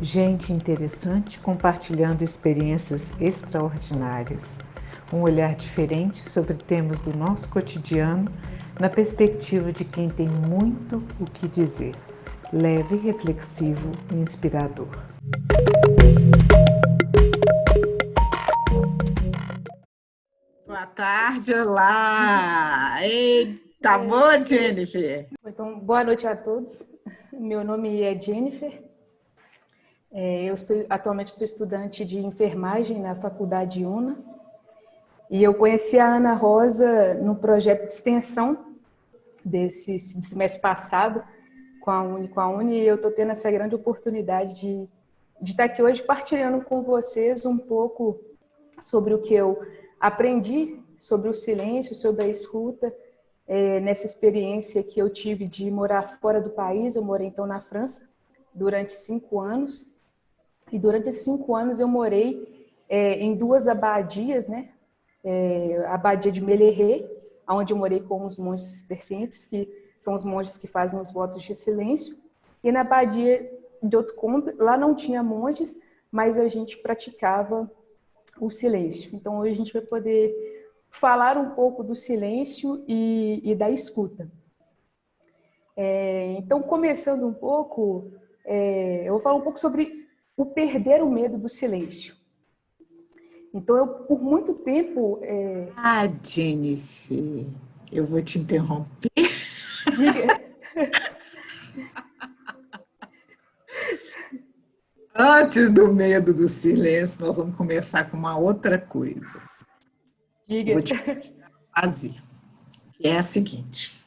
Gente interessante compartilhando experiências extraordinárias. Um olhar diferente sobre temas do nosso cotidiano, na perspectiva de quem tem muito o que dizer. Leve, reflexivo e inspirador. Boa tarde, olá! Tá boa, Jennifer? Então, boa noite a todos. Meu nome é Jennifer. Atualmente sou estudante de enfermagem na Faculdade UNA. E eu conheci a Ana Rosa no projeto de extensão desse semestre passado com a Uni, e eu estou tendo essa grande oportunidade de estar aqui hoje partilhando com vocês um pouco sobre o que eu aprendi sobre o silêncio, sobre a escuta, nessa experiência que eu tive de morar fora do país. Eu morei então na França durante 5 anos, e durante esses 5 anos eu morei em 2 abadias, né? A abadia de Melleré, onde eu morei com os monges cistercienses, que são os monges que fazem os votos de silêncio, e na abadia de Hautecombe, lá não tinha monges, mas a gente praticava o silêncio. Então hoje a gente vai poder falar um pouco do silêncio e da escuta. Então, começando um pouco, eu vou falar um pouco sobre o perder o medo do silêncio. Então, eu, por muito tempo... Jennifer, eu vou te interromper. Diga. Antes do medo do silêncio, nós vamos começar com uma outra coisa. Diga. Vou te fazer, que é a seguinte.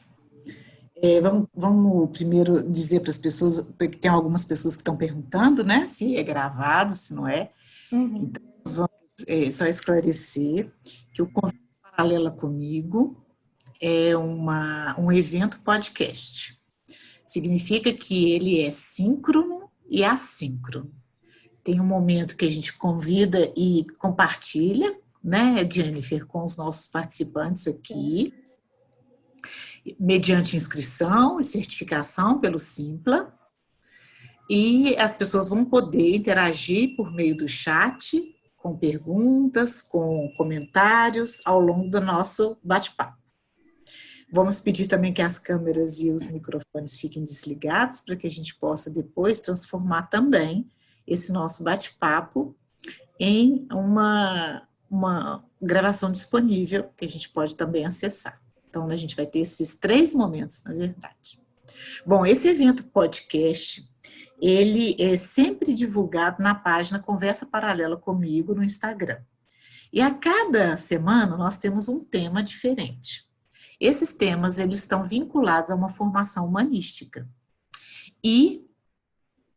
Vamos primeiro dizer para as pessoas, porque tem algumas pessoas que estão perguntando, né, se é gravado, se não é. Uhum. Então, nós vamos só esclarecer que o Conversa Paralela Comigo é um evento podcast. Significa que ele é síncrono e assíncrono. Tem um momento que a gente convida e compartilha, né, Jennifer, com os nossos participantes aqui, mediante inscrição e certificação pelo Simpla, e as pessoas vão poder interagir por meio do chat, com perguntas, com comentários, ao longo do nosso bate-papo. Vamos pedir também que as câmeras e os microfones fiquem desligados, para que a gente possa depois transformar também esse nosso bate-papo em uma gravação disponível, que a gente pode também acessar. Então, a gente vai ter esses 3 momentos, na verdade. Bom, esse evento podcast, ele é sempre divulgado na página Conversa Paralela Comigo no Instagram. E a cada semana nós temos um tema diferente. Esses temas, eles estão vinculados a uma formação humanística. E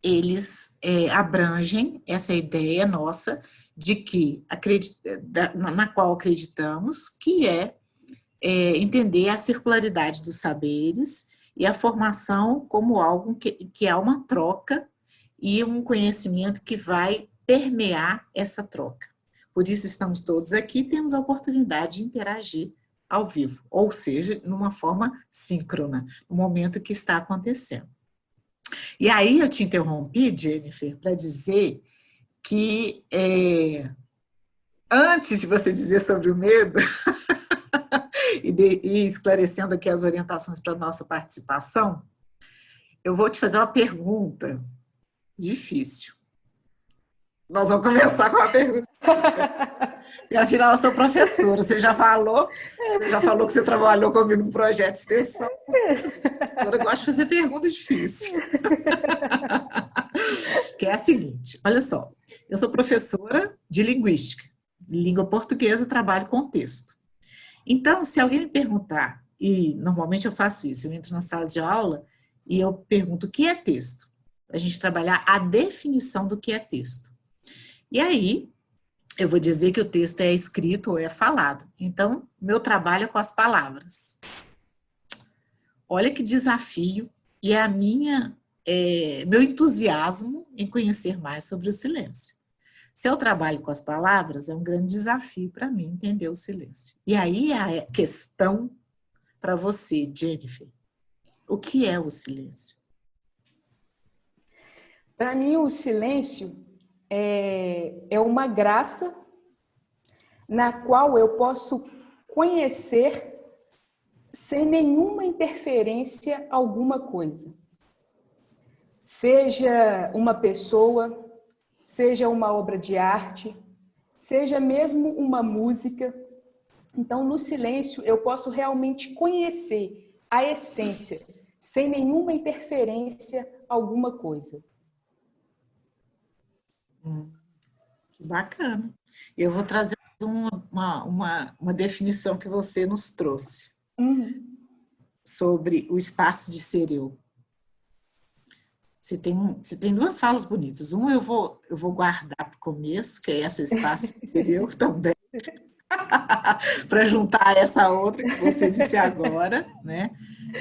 eles abrangem essa ideia nossa de que, na qual acreditamos, que é entender a circularidade dos saberes e a formação como algo que há uma troca e um conhecimento que vai permear essa troca. Por isso estamos todos aqui, temos a oportunidade de interagir ao vivo, ou seja, numa forma síncrona, no momento que está acontecendo. E aí eu te interrompi, Jennifer, para dizer que antes de você dizer sobre o medo, e esclarecendo aqui as orientações para a nossa participação, eu vou te fazer uma pergunta difícil. Nós vamos começar com uma pergunta difícil. E afinal, eu sou professora, você já falou que você trabalhou comigo no projeto de extensão. Eu gosto de fazer perguntas difíceis. Que é a seguinte, olha só, eu sou professora de linguística, de língua portuguesa, trabalho com texto. Então, se alguém me perguntar, e normalmente eu faço isso, eu entro na sala de aula e eu pergunto o que é texto, a gente trabalhar a definição do que é texto. E aí, eu vou dizer que o texto é escrito ou é falado. Então, meu trabalho é com as palavras. Olha que desafio, e é meu entusiasmo em conhecer mais sobre o silêncio. Se eu trabalho com as palavras, é um grande desafio para mim entender o silêncio. E aí a questão para você, Jennifer, o que é o silêncio? Para mim, o silêncio é uma graça na qual eu posso conhecer sem nenhuma interferência alguma coisa. Seja uma pessoa, seja uma obra de arte, seja mesmo uma música. Então, no silêncio, eu posso realmente conhecer a essência, sem nenhuma interferência alguma coisa. Que bacana. Eu vou trazer uma definição que você nos trouxe sobre o espaço de ser eu. Você tem duas falas bonitas. Uma eu vou guardar para o começo, que é esse espaço de ser eu também, para juntar essa outra que você disse agora, né?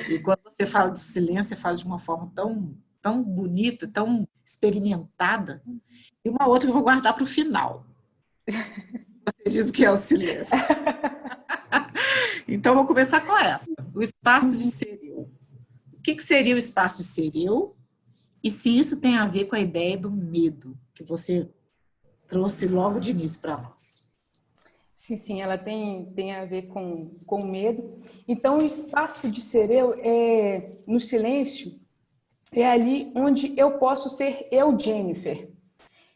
E quando você fala do silêncio, você fala de uma forma tão bonita, tão experimentada. E uma outra que eu vou guardar para o final. Você diz que é o silêncio. Então, vou começar com essa. O espaço de ser eu. O que seria o espaço de ser eu? E se isso tem a ver com a ideia do medo, que você trouxe logo de início para nós. Sim, ela tem a ver com medo. Então, o espaço de ser eu, no silêncio, é ali onde eu posso ser eu, Jennifer.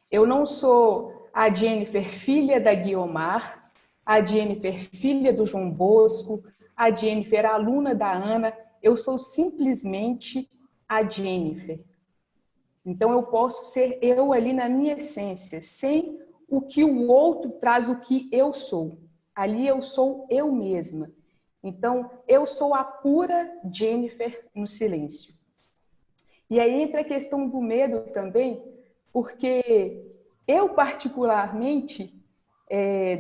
Eu não sou a Jennifer, filha da Guiomar, a Jennifer, filha do João Bosco, a Jennifer, aluna da Ana. Eu sou simplesmente a Jennifer. Então, eu posso ser eu ali na minha essência, sem o que o outro traz o que eu sou. Ali eu sou eu mesma. Então, eu sou a pura Jennifer no silêncio. E aí entra a questão do medo também, porque eu, particularmente,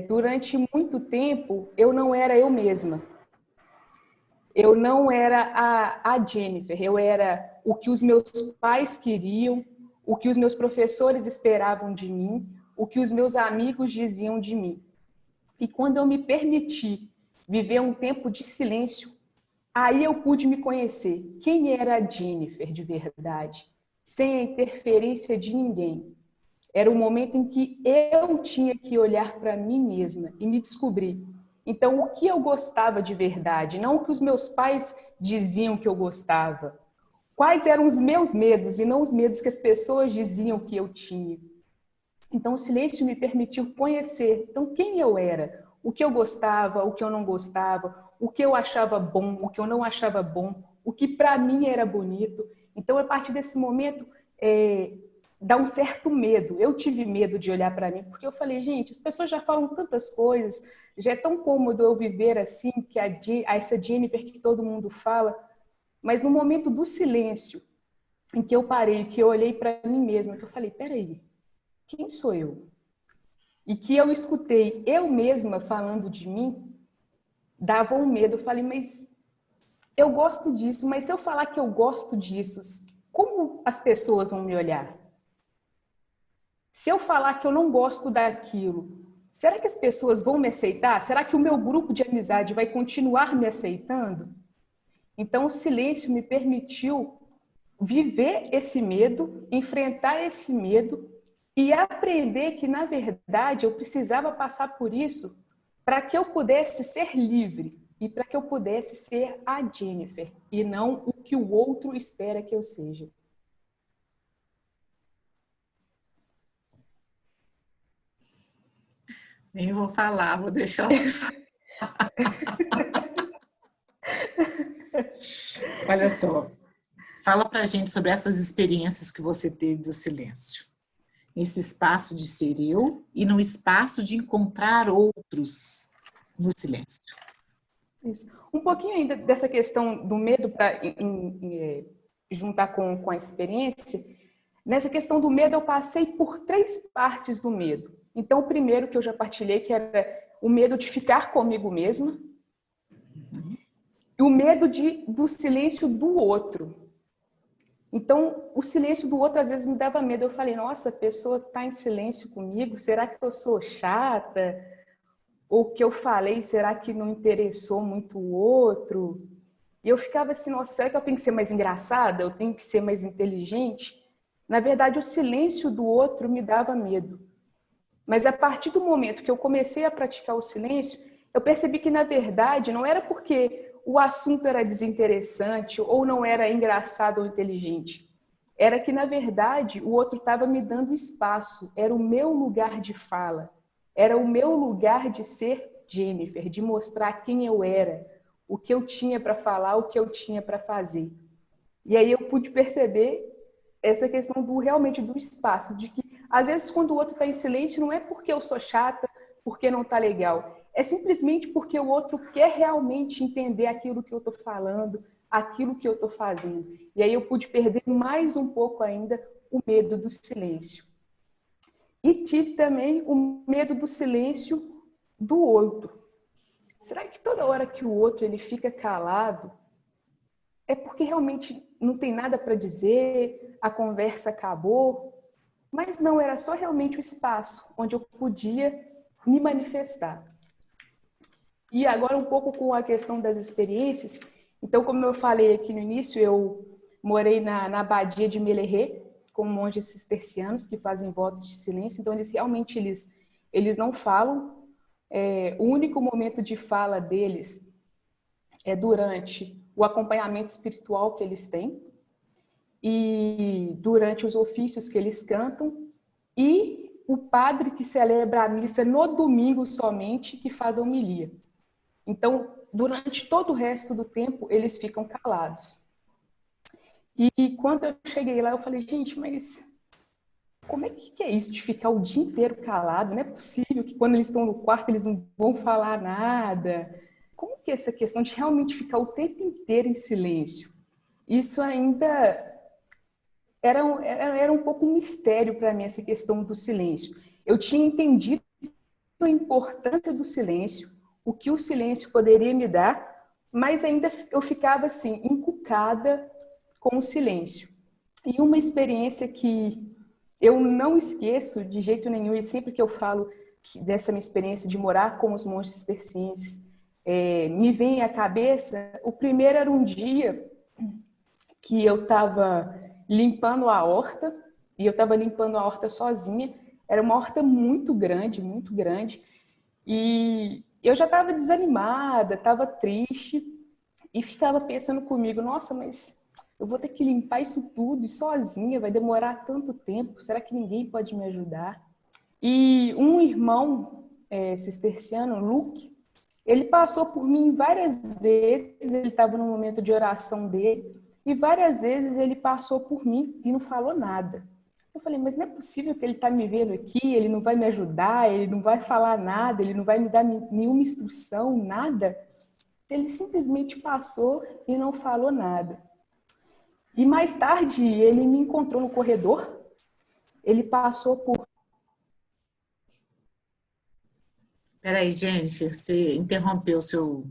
durante muito tempo, eu não era eu mesma. Eu não era a Jennifer, eu era o que os meus pais queriam, o que os meus professores esperavam de mim, o que os meus amigos diziam de mim. E quando eu me permiti viver um tempo de silêncio, aí eu pude me conhecer. Quem era a Jennifer de verdade? Sem a interferência de ninguém. Era o momento em que eu tinha que olhar para mim mesma e me descobrir. Então, o que eu gostava de verdade? Não o que os meus pais diziam que eu gostava. Quais eram os meus medos e não os medos que as pessoas diziam que eu tinha. Então, o silêncio me permitiu conhecer. Então, quem eu era? O que eu gostava, o que eu não gostava, o que eu achava bom, o que eu não achava bom, o que para mim era bonito. Então, a partir desse momento, dá um certo medo. Eu tive medo de olhar para mim, porque eu falei, gente, as pessoas já falam tantas coisas, já é tão cômodo eu viver assim, que essa Jennifer que todo mundo fala, mas no momento do silêncio, em que eu parei, que eu olhei para mim mesma, que eu falei, peraí, quem sou eu? E que eu escutei eu mesma falando de mim, dava um medo. Eu falei, mas eu gosto disso, mas se eu falar que eu gosto disso, como as pessoas vão me olhar? Se eu falar que eu não gosto daquilo, será que as pessoas vão me aceitar? Será que o meu grupo de amizade vai continuar me aceitando? Então, o silêncio me permitiu viver esse medo, enfrentar esse medo e aprender que, na verdade, eu precisava passar por isso para que eu pudesse ser livre e para que eu pudesse ser a Jennifer e não o que o outro espera que eu seja. Nem vou falar, vou deixar você falar. Olha só, fala pra gente sobre essas experiências que você teve do silêncio. Esse espaço de ser eu e no espaço de encontrar outros no silêncio. Isso. Um pouquinho ainda dessa questão do medo para juntar com a experiência. Nessa questão do medo, eu passei por 3 partes do medo. Então, o primeiro que eu já partilhei, que era o medo de ficar comigo mesma, e o medo do silêncio do outro. Então, o silêncio do outro às vezes me dava medo. Eu falei, nossa, a pessoa está em silêncio comigo, será que eu sou chata? Ou o que eu falei, será que não interessou muito o outro? E eu ficava assim, nossa, será que eu tenho que ser mais engraçada? Eu tenho que ser mais inteligente? Na verdade, o silêncio do outro me dava medo. Mas a partir do momento que eu comecei a praticar o silêncio, eu percebi que, na verdade, não era porque o assunto era desinteressante ou não era engraçado ou inteligente. Era que, na verdade, o outro estava me dando espaço. Era o meu lugar de fala. Era o meu lugar de ser Jennifer, de mostrar quem eu era, o que eu tinha para falar, o que eu tinha para fazer. E aí eu pude perceber essa questão do realmente do espaço, de que às vezes quando o outro está em silêncio não é porque eu sou chata, porque não está legal, é simplesmente porque o outro quer realmente entender aquilo que eu estou falando, aquilo que eu estou fazendo. E aí eu pude perder mais um pouco ainda o medo do silêncio. E tive também o medo do silêncio do outro. Será que toda hora que o outro ele fica calado é porque realmente não tem nada para dizer, a conversa acabou? Mas não, era só realmente o espaço onde eu podia me manifestar. E agora um pouco com a questão das experiências. Então, como eu falei aqui no início, eu morei na abadia de Melerré, com monges cistercianos que fazem votos de silêncio. Então, eles realmente eles não falam. O único momento de fala deles é durante o acompanhamento espiritual que eles têm e durante os ofícios que eles cantam e o padre que celebra a missa no domingo somente, que faz a homilia. Então, durante todo o resto do tempo, eles ficam calados. E quando eu cheguei lá, eu falei, gente, mas como é que é isso de ficar o dia inteiro calado? Não é possível que quando eles estão no quarto, eles não vão falar nada. Como que é essa questão de realmente ficar o tempo inteiro em silêncio? Isso ainda era um pouco um mistério para mim, essa questão do silêncio. Eu tinha entendido a importância do silêncio, o que o silêncio poderia me dar, mas ainda eu ficava assim, encucada com o silêncio. E uma experiência que eu não esqueço de jeito nenhum, e sempre que eu falo dessa minha experiência de morar com os monges cistercienses, me vem à cabeça, o primeiro era um dia que eu estava limpando a horta, e eu estava limpando a horta sozinha. Era uma horta muito grande, e eu já estava desanimada, estava triste, e ficava pensando comigo, nossa, mas eu vou ter que limpar isso tudo e sozinha, vai demorar tanto tempo, será que ninguém pode me ajudar? E um irmão cisterciano, Luke, ele passou por mim várias vezes, ele estava no momento de oração dele, e várias vezes ele passou por mim e não falou nada. Eu falei, mas não é possível que ele está me vendo aqui, ele não vai me ajudar, ele não vai falar nada, ele não vai me dar nenhuma instrução, nada. Ele simplesmente passou e não falou nada. E mais tarde ele me encontrou no corredor, ele passou por... Peraí, Jennifer, você interrompeu o seu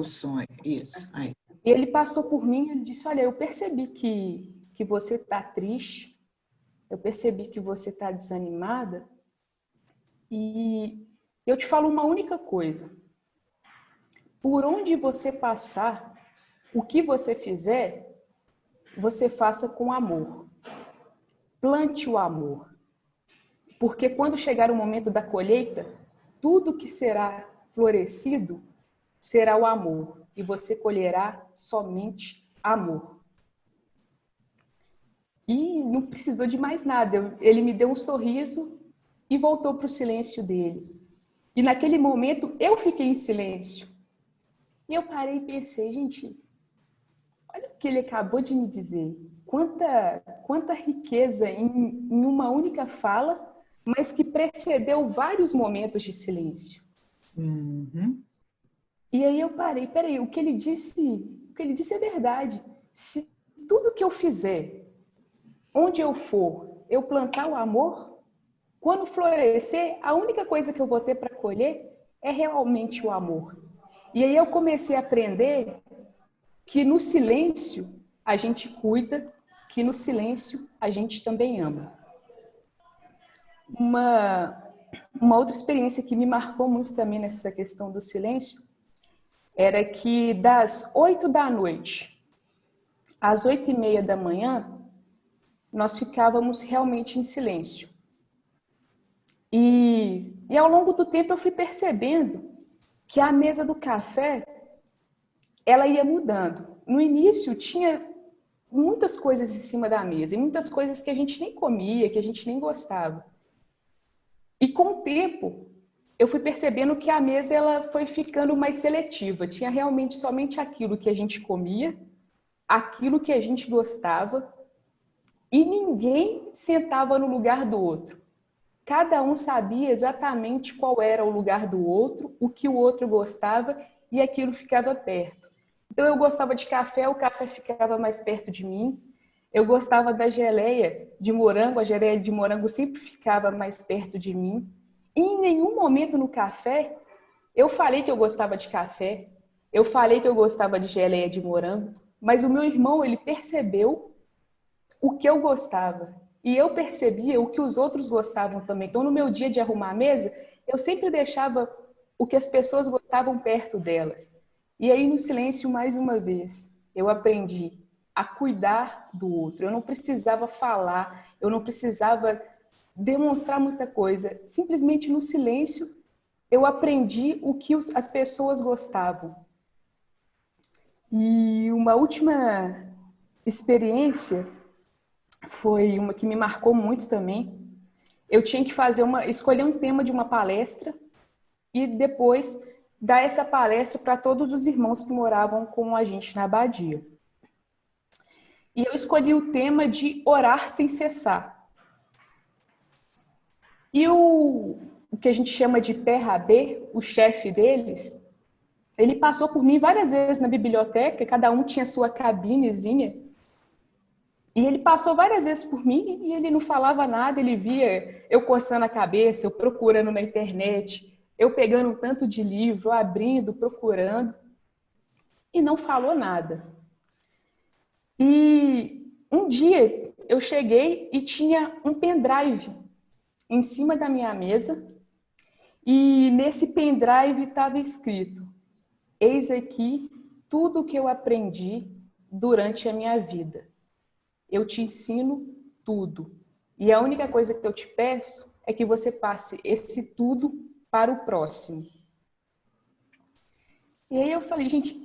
sonho. Isso. Aí. Ele passou por mim e ele disse, olha, eu percebi que você está triste, eu percebi que você está desanimada e eu te falo uma única coisa. Por onde você passar, o que você fizer, você faça com amor. Plante o amor. Porque quando chegar o momento da colheita, tudo que será florescido será o amor. E você colherá somente amor. E não precisou de mais nada. Ele me deu um sorriso e voltou para o silêncio dele. E naquele momento eu fiquei em silêncio. E eu parei e pensei, gente, olha o que ele acabou de me dizer. Quanta riqueza em uma única fala, mas que precedeu vários momentos de silêncio. Uhum. E aí eu parei, peraí, o que ele disse é verdade. Se tudo que eu fizer, onde eu for, eu plantar o amor, quando florescer, a única coisa que eu vou ter para colher é realmente o amor. E aí eu comecei a aprender que no silêncio a gente cuida, que no silêncio a gente também ama. Uma outra experiência que me marcou muito também nessa questão do silêncio era que das 8 da noite às 8:30 da manhã, nós ficávamos realmente em silêncio. E ao longo do tempo eu fui percebendo que a mesa do café, ela ia mudando. No início tinha muitas coisas em cima da mesa, e muitas coisas que a gente nem comia, que a gente nem gostava. E com o tempo, eu fui percebendo que a mesa ela foi ficando mais seletiva. Tinha realmente somente aquilo que a gente comia, aquilo que a gente gostava, e ninguém sentava no lugar do outro. Cada um sabia exatamente qual era o lugar do outro, o que o outro gostava, e aquilo ficava perto. Então eu gostava de café, o café ficava mais perto de mim. Eu gostava da geleia de morango, a geleia de morango sempre ficava mais perto de mim. E em nenhum momento no café eu falei que eu gostava de café, eu falei que eu gostava de geleia de morango, mas o meu irmão, ele percebeu o que eu gostava. E eu percebia o que os outros gostavam também. Então, no meu dia de arrumar a mesa, eu sempre deixava o que as pessoas gostavam perto delas. E aí, no silêncio, mais uma vez, eu aprendi a cuidar do outro. Eu não precisava falar, eu não precisava demonstrar muita coisa. Simplesmente no silêncio, eu aprendi o que as pessoas gostavam. E uma última experiência foi uma que me marcou muito também. Eu tinha que escolher um tema de uma palestra e depois dar essa palestra para todos os irmãos que moravam com a gente na abadia. E eu escolhi o tema de orar sem cessar. E o que a gente chama de PRAB, o chefe deles, ele passou por mim várias vezes na biblioteca, cada um tinha sua cabinezinha. E ele passou várias vezes por mim e ele não falava nada, ele via eu coçando a cabeça, eu procurando na internet, eu pegando um tanto de livro, abrindo, procurando, e não falou nada. E um dia eu cheguei e tinha um pendrive em cima da minha mesa, e nesse pendrive estava escrito: eis aqui tudo o que eu aprendi durante a minha vida. Eu te ensino tudo. E a única coisa que eu te peço é que você passe esse tudo para o próximo. E aí eu falei, gente,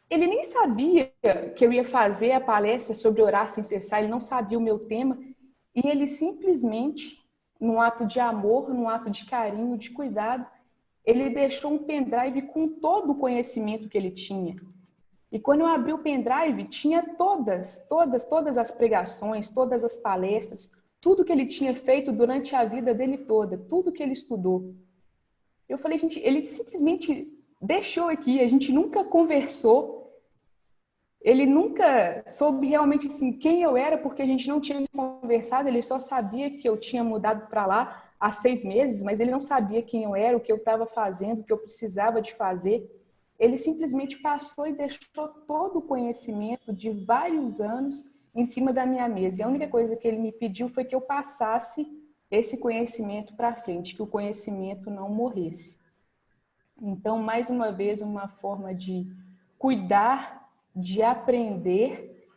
ele nem sabia que eu ia fazer a palestra sobre orar sem cessar, ele não sabia o meu tema, e ele simplesmente, num ato de amor, num ato de carinho, de cuidado, ele deixou um pendrive com todo o conhecimento que ele tinha. E quando eu abri o pendrive, tinha todas as pregações, todas as palestras, tudo que ele tinha feito durante a vida dele toda, tudo que ele estudou. Eu falei, gente, ele simplesmente deixou aqui, a gente nunca conversou, ele nunca soube realmente assim, quem eu era, porque a gente não tinha conversado, ele só sabia que eu tinha mudado para lá há 6 meses, mas ele não sabia quem eu era, o que eu estava fazendo, o que eu precisava de fazer. Ele simplesmente passou e deixou todo o conhecimento de vários anos em cima da minha mesa. E a única coisa que ele me pediu foi que eu passasse esse conhecimento para frente, que o conhecimento não morresse. Então, mais uma vez, uma forma de cuidar, de aprender,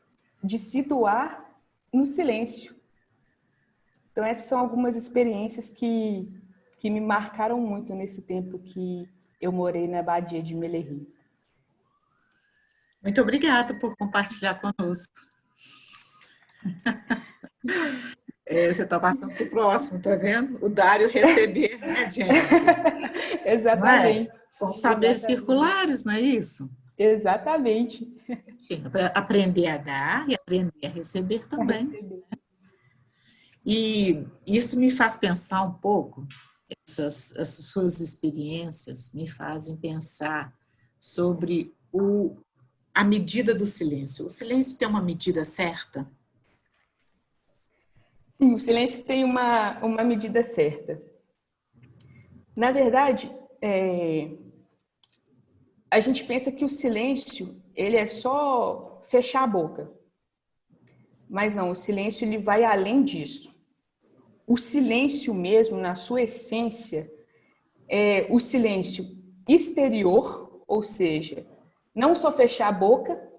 de se doar no silêncio. Então, essas são algumas experiências que me marcaram muito nesse tempo que eu morei na Abadia de Melerim. Muito obrigada por compartilhar conosco. Você está passando para o próximo, tá vendo? O dar e o receber, né, gente? Exatamente. Não é? São saberes circulares, não é isso? Exatamente. Sim, aprender a dar e aprender a receber também. E isso me faz pensar um pouco, essas suas experiências me fazem pensar sobre a medida do silêncio. O silêncio tem uma medida certa? Sim, o silêncio tem uma medida certa. Na verdade, a gente pensa que o silêncio ele é só fechar a boca. Mas não, o silêncio ele vai além disso. O silêncio mesmo, na sua essência, é o silêncio exterior, ou seja, não só fechar a boca,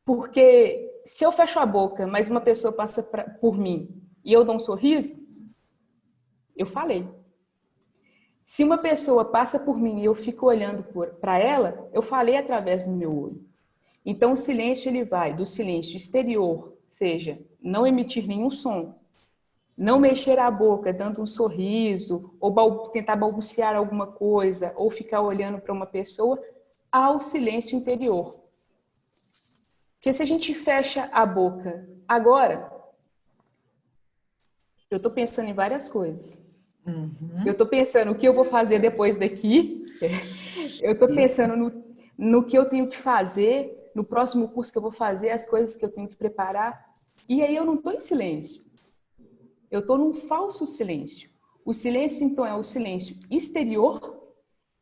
porque se eu fecho a boca, mas uma pessoa passa por mim e eu dou um sorriso, eu falei. Se uma pessoa passa por mim e eu fico olhando para ela, eu falei através do meu olho. Então, o silêncio ele vai do silêncio exterior, seja, não emitir nenhum som, não mexer a boca dando um sorriso, ou tentar balbuciar alguma coisa, ou ficar olhando para uma pessoa, ao silêncio interior. Porque se a gente fecha a boca agora, eu estou pensando em várias coisas. Eu estou pensando o que eu vou fazer depois daqui. Eu estou pensando no que eu tenho que fazer, no próximo curso que eu vou fazer, as coisas que eu tenho que preparar. E aí eu não estou em silêncio. Eu estou num falso silêncio. O silêncio, então, é o silêncio exterior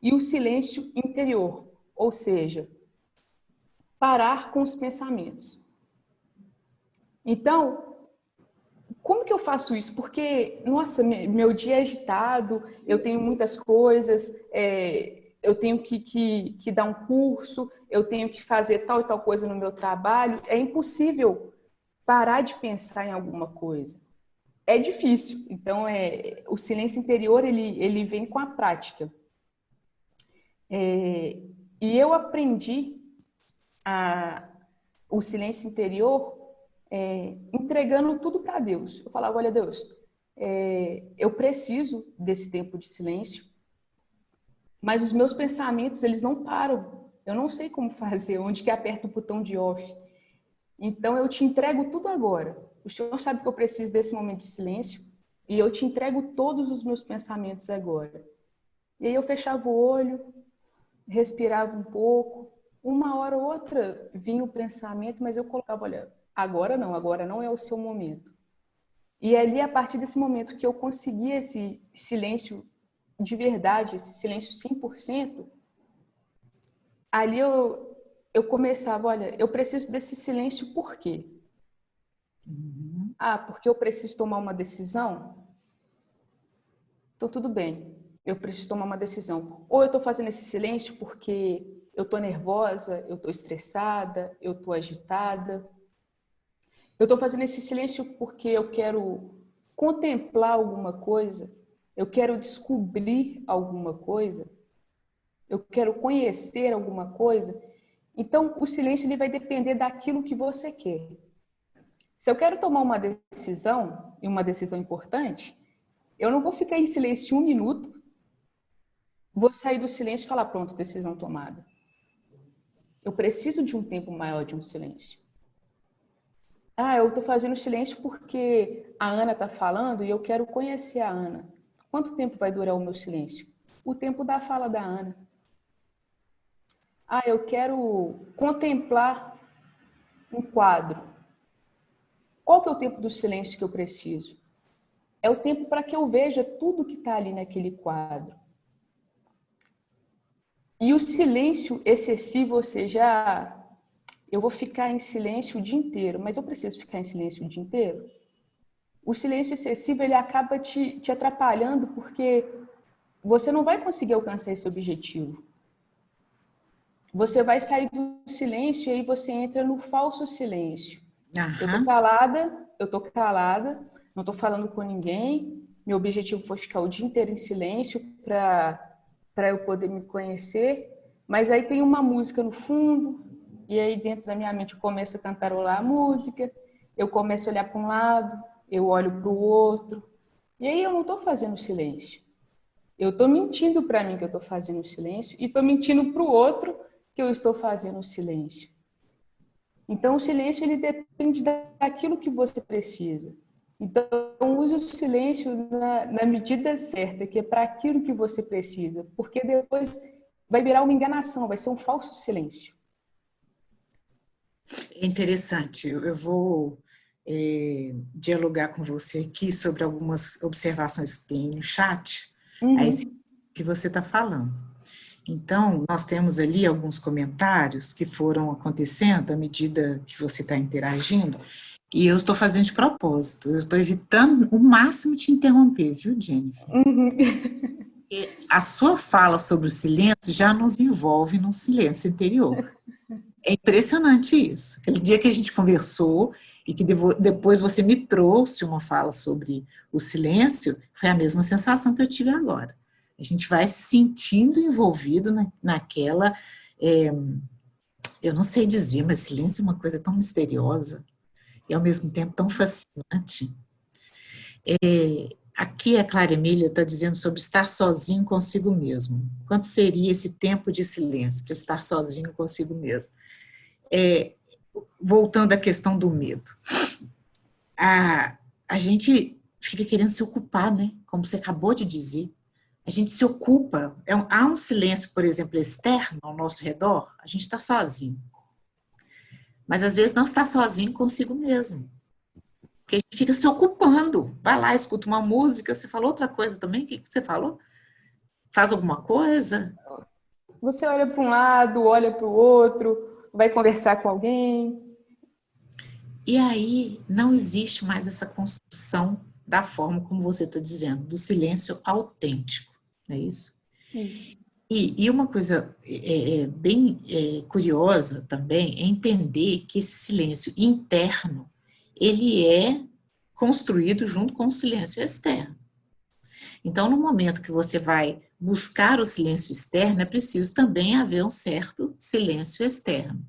e o silêncio interior. Ou seja, parar com os pensamentos. Então, como que eu faço isso? Porque, nossa, meu dia é agitado, eu tenho muitas coisas, eu tenho que dar um curso, eu tenho que fazer tal e tal coisa no meu trabalho. É impossível parar de pensar em alguma coisa. É difícil. Então, o silêncio interior, ele vem com a prática. E eu aprendi o silêncio interior entregando tudo para Deus. Eu falava, olha, Deus, eu preciso desse tempo de silêncio, mas os meus pensamentos, eles não param. Eu não sei como fazer, onde que aperta o botão de off. Então, eu te entrego tudo agora. O Senhor sabe que eu preciso desse momento de silêncio e eu te entrego todos os meus pensamentos agora. E aí eu fechava o olho, respirava um pouco, uma hora ou outra vinha o pensamento, mas eu colocava, olha, agora não é o seu momento. E ali, a partir desse momento que eu consegui esse silêncio de verdade, esse silêncio 100%, ali eu começava, olha, eu preciso desse silêncio por quê? Porque eu preciso tomar uma decisão? Então, tudo bem, eu preciso tomar uma decisão. Ou eu estou fazendo esse silêncio porque eu estou nervosa, eu estou estressada, eu estou agitada. Eu estou fazendo esse silêncio porque eu quero contemplar alguma coisa, eu quero descobrir alguma coisa, eu quero conhecer alguma coisa. Então, o silêncio ele vai depender daquilo que você quer. Se eu quero tomar uma decisão, e uma decisão importante, eu não vou ficar em silêncio 1 minuto, vou sair do silêncio e falar, pronto, decisão tomada. Eu preciso de um tempo maior de um silêncio. Eu estou fazendo silêncio porque a Ana está falando e eu quero conhecer a Ana. Quanto tempo vai durar o meu silêncio? O tempo da fala da Ana. Eu quero contemplar um quadro. Qual que é o tempo do silêncio que eu preciso? É o tempo para que eu veja tudo que está ali naquele quadro. E o silêncio excessivo, ou seja, eu vou ficar em silêncio o dia inteiro, mas eu preciso ficar em silêncio o dia inteiro? O silêncio excessivo, ele acaba te atrapalhando porque você não vai conseguir alcançar esse objetivo. Você vai sair do silêncio e aí você entra no falso silêncio. Eu tô calada, não tô falando com ninguém, meu objetivo foi ficar o dia inteiro em silêncio para eu poder me conhecer, mas aí tem uma música no fundo, e aí dentro da minha mente eu começo a cantarolar a música, eu começo a olhar para um lado, eu olho para o outro, e aí eu não estou fazendo silêncio. Eu estou mentindo para mim que eu estou fazendo silêncio e estou mentindo para o outro que eu estou fazendo silêncio. Então, o silêncio ele depende daquilo que você precisa. Então, use o silêncio na medida certa, que é para aquilo que você precisa, porque depois vai virar uma enganação, vai ser um falso silêncio. É interessante, eu vou dialogar com você aqui sobre algumas observações que tem no chat, a esse que você está falando. Então, nós temos ali alguns comentários que foram acontecendo à medida que você está interagindo, e eu estou fazendo de propósito, eu estou evitando o máximo te interromper, viu, Jennifer? Porque a sua fala sobre o silêncio já nos envolve num silêncio interior. É impressionante isso. Aquele dia que a gente conversou e que depois você me trouxe uma fala sobre o silêncio, foi a mesma sensação que eu tive agora. A gente vai se sentindo envolvido naquela... eu não sei dizer, mas silêncio é uma coisa tão misteriosa e ao mesmo tempo tão fascinante. Aqui a Clara Emília está dizendo sobre estar sozinho consigo mesmo. Quanto seria esse tempo de silêncio para estar sozinho consigo mesmo? Voltando à questão do medo. A gente fica querendo se ocupar, né? Como você acabou de dizer. A gente se ocupa. Há um silêncio, por exemplo, externo ao nosso redor, a gente está sozinho. Mas às vezes não está sozinho consigo mesmo. Porque a gente fica se ocupando. Vai lá, escuta uma música, você falou outra coisa também? O que você falou? Faz alguma coisa? Você olha para um lado, olha para o outro, vai conversar com alguém. E aí não existe mais essa construção da forma como você está dizendo, do silêncio autêntico, não é isso? E uma coisa bem curiosa também é entender que esse silêncio interno, ele é construído junto com o silêncio externo. Então, no momento que você vai buscar o silêncio externo, é preciso também haver um certo silêncio externo.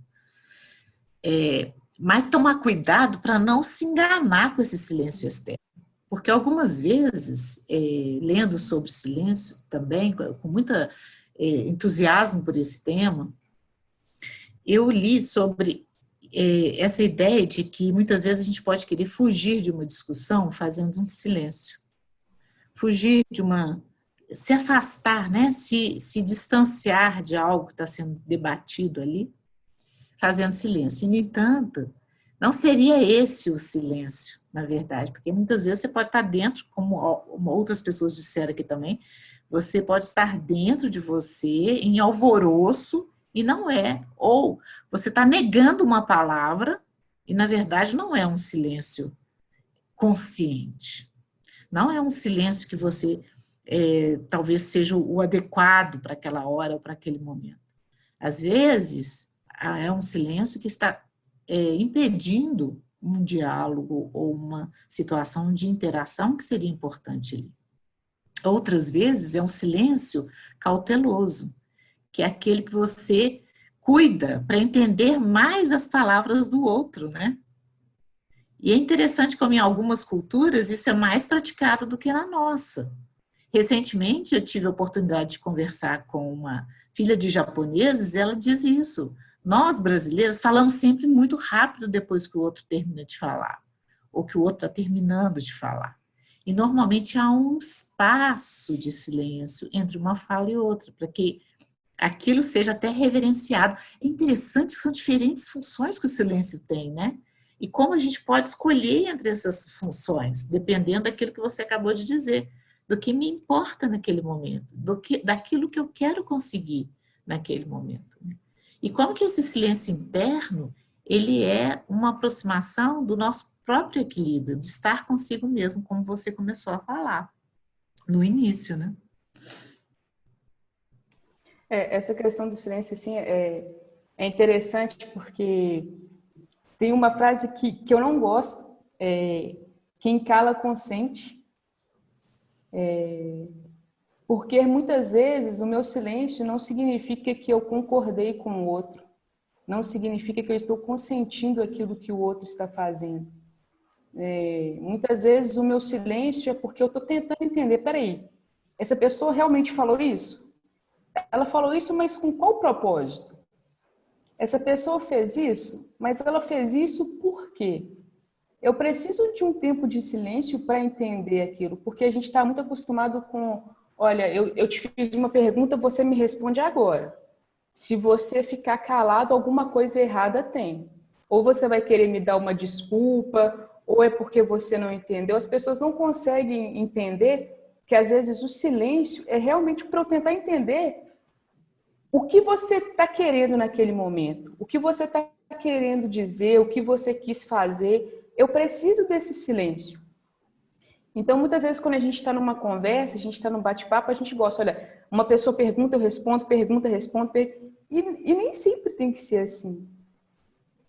Mas tomar cuidado para não se enganar com esse silêncio externo. Porque algumas vezes, lendo sobre silêncio também, com muito entusiasmo por esse tema, eu li sobre essa ideia de que muitas vezes a gente pode querer fugir de uma discussão fazendo um silêncio. Fugir de se afastar, né? se distanciar de algo que está sendo debatido ali, fazendo silêncio. E, no entanto, não seria esse o silêncio, na verdade, porque muitas vezes você pode estar dentro, como outras pessoas disseram aqui também, você pode estar dentro de você, em alvoroço, e não é. Ou você está negando uma palavra, e na verdade não é um silêncio consciente. Não é um silêncio que você talvez seja o adequado para aquela hora ou para aquele momento. Às vezes, é um silêncio que está impedindo um diálogo ou uma situação de interação que seria importante ali. Outras vezes, é um silêncio cauteloso, que é aquele que você cuida para entender mais as palavras do outro, né? E é interessante como em algumas culturas isso é mais praticado do que na nossa. Recentemente eu tive a oportunidade de conversar com uma filha de japoneses e ela diz isso. Nós brasileiros falamos sempre muito rápido depois que o outro termina de falar, ou que o outro está terminando de falar. E normalmente há um espaço de silêncio entre uma fala e outra, para que aquilo seja até reverenciado. É interessante que são diferentes funções que o silêncio tem, né? E como a gente pode escolher entre essas funções, dependendo daquilo que você acabou de dizer, do que me importa naquele momento, daquilo que eu quero conseguir naquele momento. E como que esse silêncio interno, ele é uma aproximação do nosso próprio equilíbrio, de estar consigo mesmo, como você começou a falar no início, né? Essa questão do silêncio, assim, é interessante porque tem uma frase que eu não gosto, quem cala consente, porque muitas vezes o meu silêncio não significa que eu concordei com o outro, não significa que eu estou consentindo aquilo que o outro está fazendo. Muitas vezes o meu silêncio é porque eu estou tentando entender, peraí, essa pessoa realmente falou isso? Ela falou isso, mas com qual propósito? Essa pessoa fez isso, mas ela fez isso por quê? Eu preciso de um tempo de silêncio para entender aquilo, porque a gente está muito acostumado com, olha, eu te fiz uma pergunta, você me responde agora. Se você ficar calado, alguma coisa errada tem. Ou você vai querer me dar uma desculpa, ou é porque você não entendeu. As pessoas não conseguem entender que às vezes o silêncio é realmente para eu tentar entender o que você está querendo naquele momento, o que você está querendo dizer, o que você quis fazer. Eu preciso desse silêncio. Então, muitas vezes, quando a gente está numa conversa, a gente está num bate-papo, a gente gosta, olha, uma pessoa pergunta, eu respondo, pergunta, respondo, e nem sempre tem que ser assim.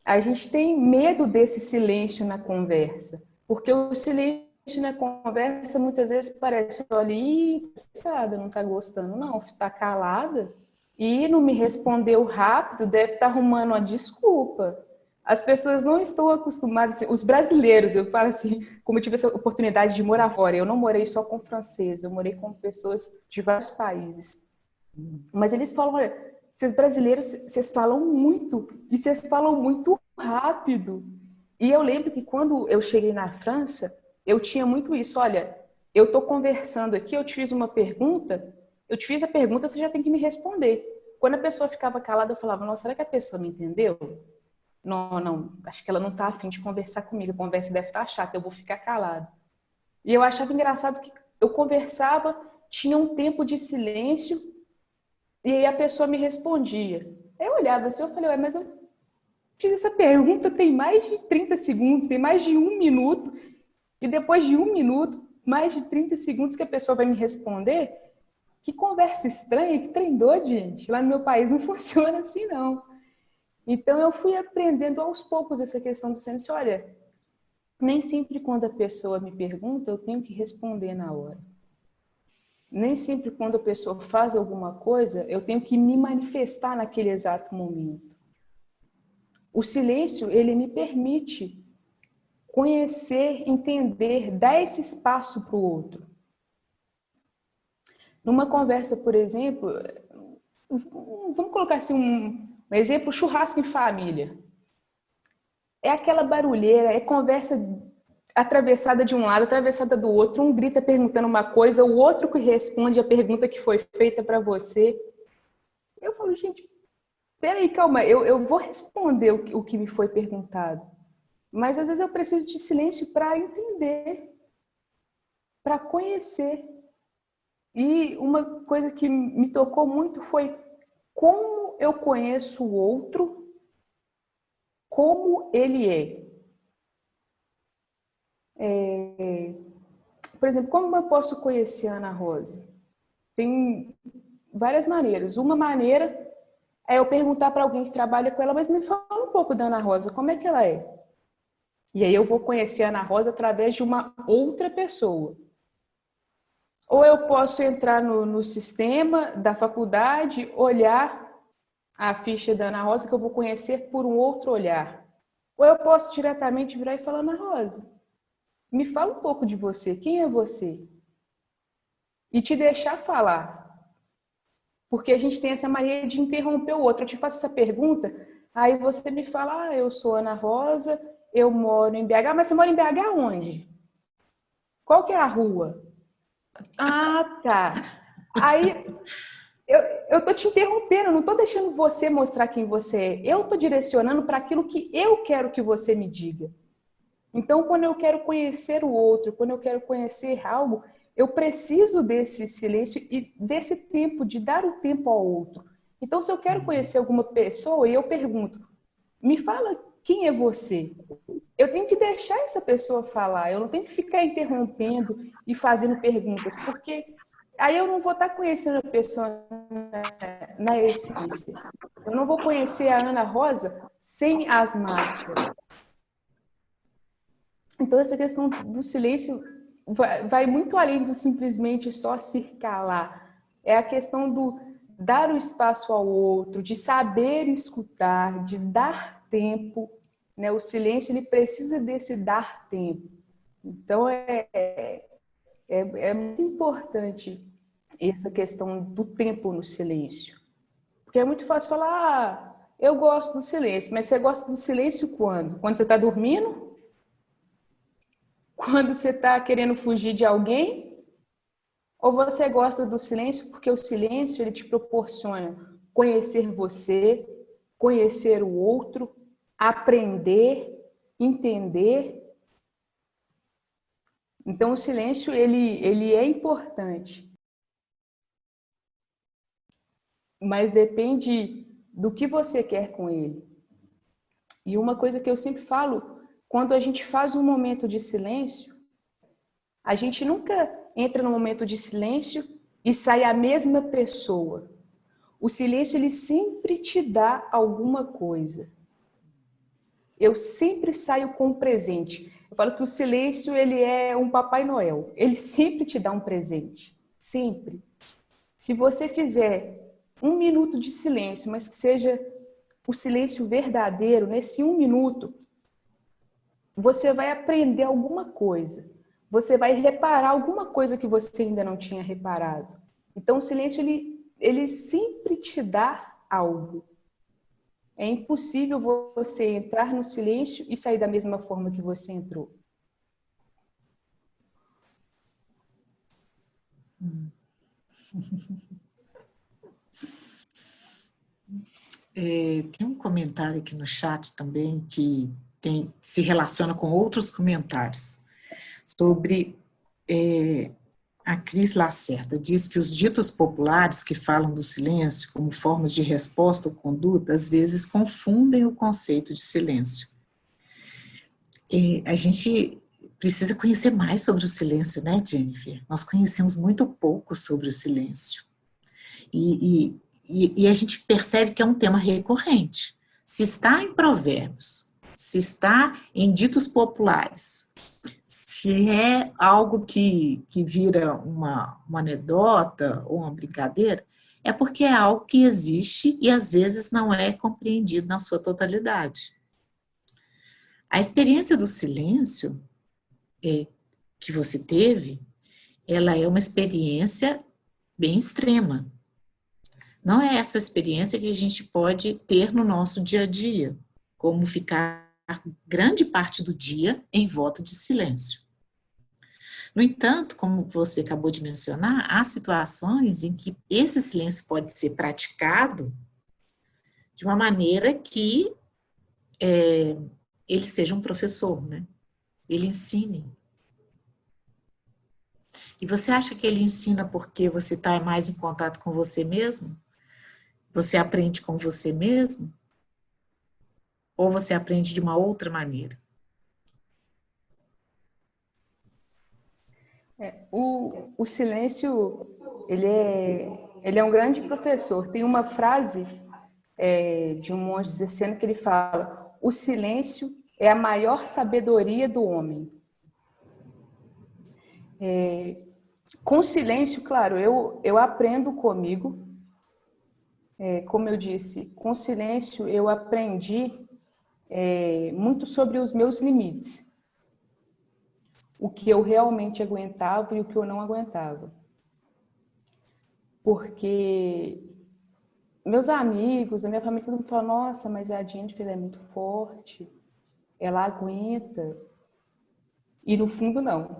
a gente tem medo desse silêncio na conversa, porque o silêncio na conversa muitas vezes parece, olha, cansada, não está gostando, não, está calada e não me respondeu rápido, deve estar arrumando uma desculpa. As pessoas não estão acostumadas, os brasileiros, eu falo assim, como eu tive essa oportunidade de morar fora, eu não morei só com franceses, eu morei com pessoas de vários países. Mas eles falam, olha, vocês brasileiros, vocês falam muito, e vocês falam muito rápido. E eu lembro que quando eu cheguei na França, eu tinha muito isso, olha, eu estou conversando aqui, eu te fiz uma pergunta, eu te fiz a pergunta, você já tem que me responder. Quando a pessoa ficava calada, eu falava, nossa, será que a pessoa me entendeu? Não, não, acho que ela não está afim de conversar comigo, a conversa deve estar chata, eu vou ficar calada. E eu achava engraçado que eu conversava, tinha um tempo de silêncio, e aí a pessoa me respondia. Eu olhava assim, eu falei, ué, mas eu fiz essa pergunta tem mais de 30 segundos, tem mais de 1 minuto, e depois de 1 minuto, mais de 30 segundos que a pessoa vai me responder? Que conversa estranha, que trem doido, gente. Lá no meu país não funciona assim, não. Então, eu fui aprendendo aos poucos essa questão do silêncio. Olha, nem sempre quando a pessoa me pergunta, eu tenho que responder na hora. Nem sempre quando a pessoa faz alguma coisa, eu tenho que me manifestar naquele exato momento. O silêncio, ele me permite conhecer, entender, dar esse espaço para o outro. Numa conversa, por exemplo, vamos colocar assim um exemplo, churrasco em família. É aquela barulheira, é conversa atravessada de um lado, atravessada do outro, um grita perguntando uma coisa, o outro que responde a pergunta que foi feita para você. Eu falo, gente, peraí, calma, eu vou responder o que me foi perguntado. Mas às vezes eu preciso de silêncio para entender, para conhecer. E uma coisa que me tocou muito foi como eu conheço o outro, como ele é. Por exemplo, como eu posso conhecer a Ana Rosa? Tem várias maneiras. Uma maneira é eu perguntar para alguém que trabalha com ela, mas me fala um pouco da Ana Rosa, como é que ela é? E aí eu vou conhecer a Ana Rosa através de uma outra pessoa. Ou eu posso entrar no sistema da faculdade, olhar a ficha da Ana Rosa, que eu vou conhecer por um outro olhar. Ou eu posso diretamente virar e falar, Ana Rosa, me fala um pouco de você, quem é você? E te deixar falar. Porque a gente tem essa mania de interromper o outro. Eu te faço essa pergunta, aí você me fala, eu sou Ana Rosa, eu moro em BH, mas você mora em BH onde? Qual que é a rua? Ah, tá. Aí eu tô te interrompendo, eu não tô deixando você mostrar quem você é. Eu tô direcionando para aquilo que eu quero que você me diga. Então, quando eu quero conhecer o outro, quando eu quero conhecer algo, eu preciso desse silêncio e desse tempo, de dar o tempo ao outro. Então, se eu quero conhecer alguma pessoa e eu pergunto, me fala quem é você? Eu tenho que deixar essa pessoa falar, eu não tenho que ficar interrompendo e fazendo perguntas, porque aí eu não vou estar conhecendo a pessoa na essência. Eu não vou conhecer a Ana Rosa sem as máscaras. Então, essa questão do silêncio vai muito além do simplesmente só se calar. É a questão do dar o espaço ao outro, de saber escutar, de dar tempo. Né? O silêncio ele precisa desse dar tempo. Então, é muito importante essa questão do tempo no silêncio. Porque é muito fácil falar, eu gosto do silêncio, mas você gosta do silêncio quando? Quando você está dormindo? Quando você está querendo fugir de alguém? Ou você gosta do silêncio porque o silêncio ele te proporciona conhecer você, conhecer o outro, aprender, entender. Então o silêncio ele é importante, mas depende do que você quer com ele. E uma coisa que eu sempre falo, quando a gente faz um momento de silêncio, a gente nunca entra no momento de silêncio e sai a mesma pessoa. O silêncio ele sempre te dá alguma coisa. eu sempre saio com um presente. Eu falo que o silêncio, ele é um Papai Noel. Ele sempre te dá um presente. Sempre. Se você fizer 1 minuto de silêncio, mas que seja o silêncio verdadeiro, nesse 1 minuto, você vai aprender alguma coisa. Você vai reparar alguma coisa que você ainda não tinha reparado. Então, o silêncio, ele sempre te dá algo. É impossível você entrar no silêncio e sair da mesma forma que você entrou. Tem um comentário aqui no chat também que se relaciona com outros comentários sobre a Cris Lacerda. Diz que os ditos populares que falam do silêncio como formas de resposta ou conduta, às vezes confundem o conceito de silêncio. A gente precisa conhecer mais sobre o silêncio, né, Jennifer? Nós conhecemos muito pouco sobre o silêncio. E a gente percebe que é um tema recorrente. Se está em provérbios, se está em ditos populares, se é algo que vira uma anedota ou uma brincadeira, é porque é algo que existe e às vezes não é compreendido na sua totalidade. A experiência do silêncio que você teve, ela é uma experiência bem extrema. Não é essa experiência que a gente pode ter no nosso dia a dia, como ficar grande parte do dia em voto de silêncio. No entanto, como você acabou de mencionar, há situações em que esse silêncio pode ser praticado de uma maneira que ele seja um professor, né? Ele ensine. E você acha que ele ensina porque você está mais em contato com você mesmo? Você aprende com você mesmo? Ou você aprende de uma outra maneira? O silêncio, ele é um grande professor. Tem uma frase de um monge zesciano que ele fala: o silêncio é a maior sabedoria do homem. Com silêncio, claro, eu aprendo comigo. Como eu disse, com silêncio eu aprendi muito sobre os meus limites. O que eu realmente aguentava e o que eu não aguentava. Porque meus amigos, da minha família, todo mundo fala: nossa, mas a Jennifer é muito forte, ela aguenta. E no fundo, não.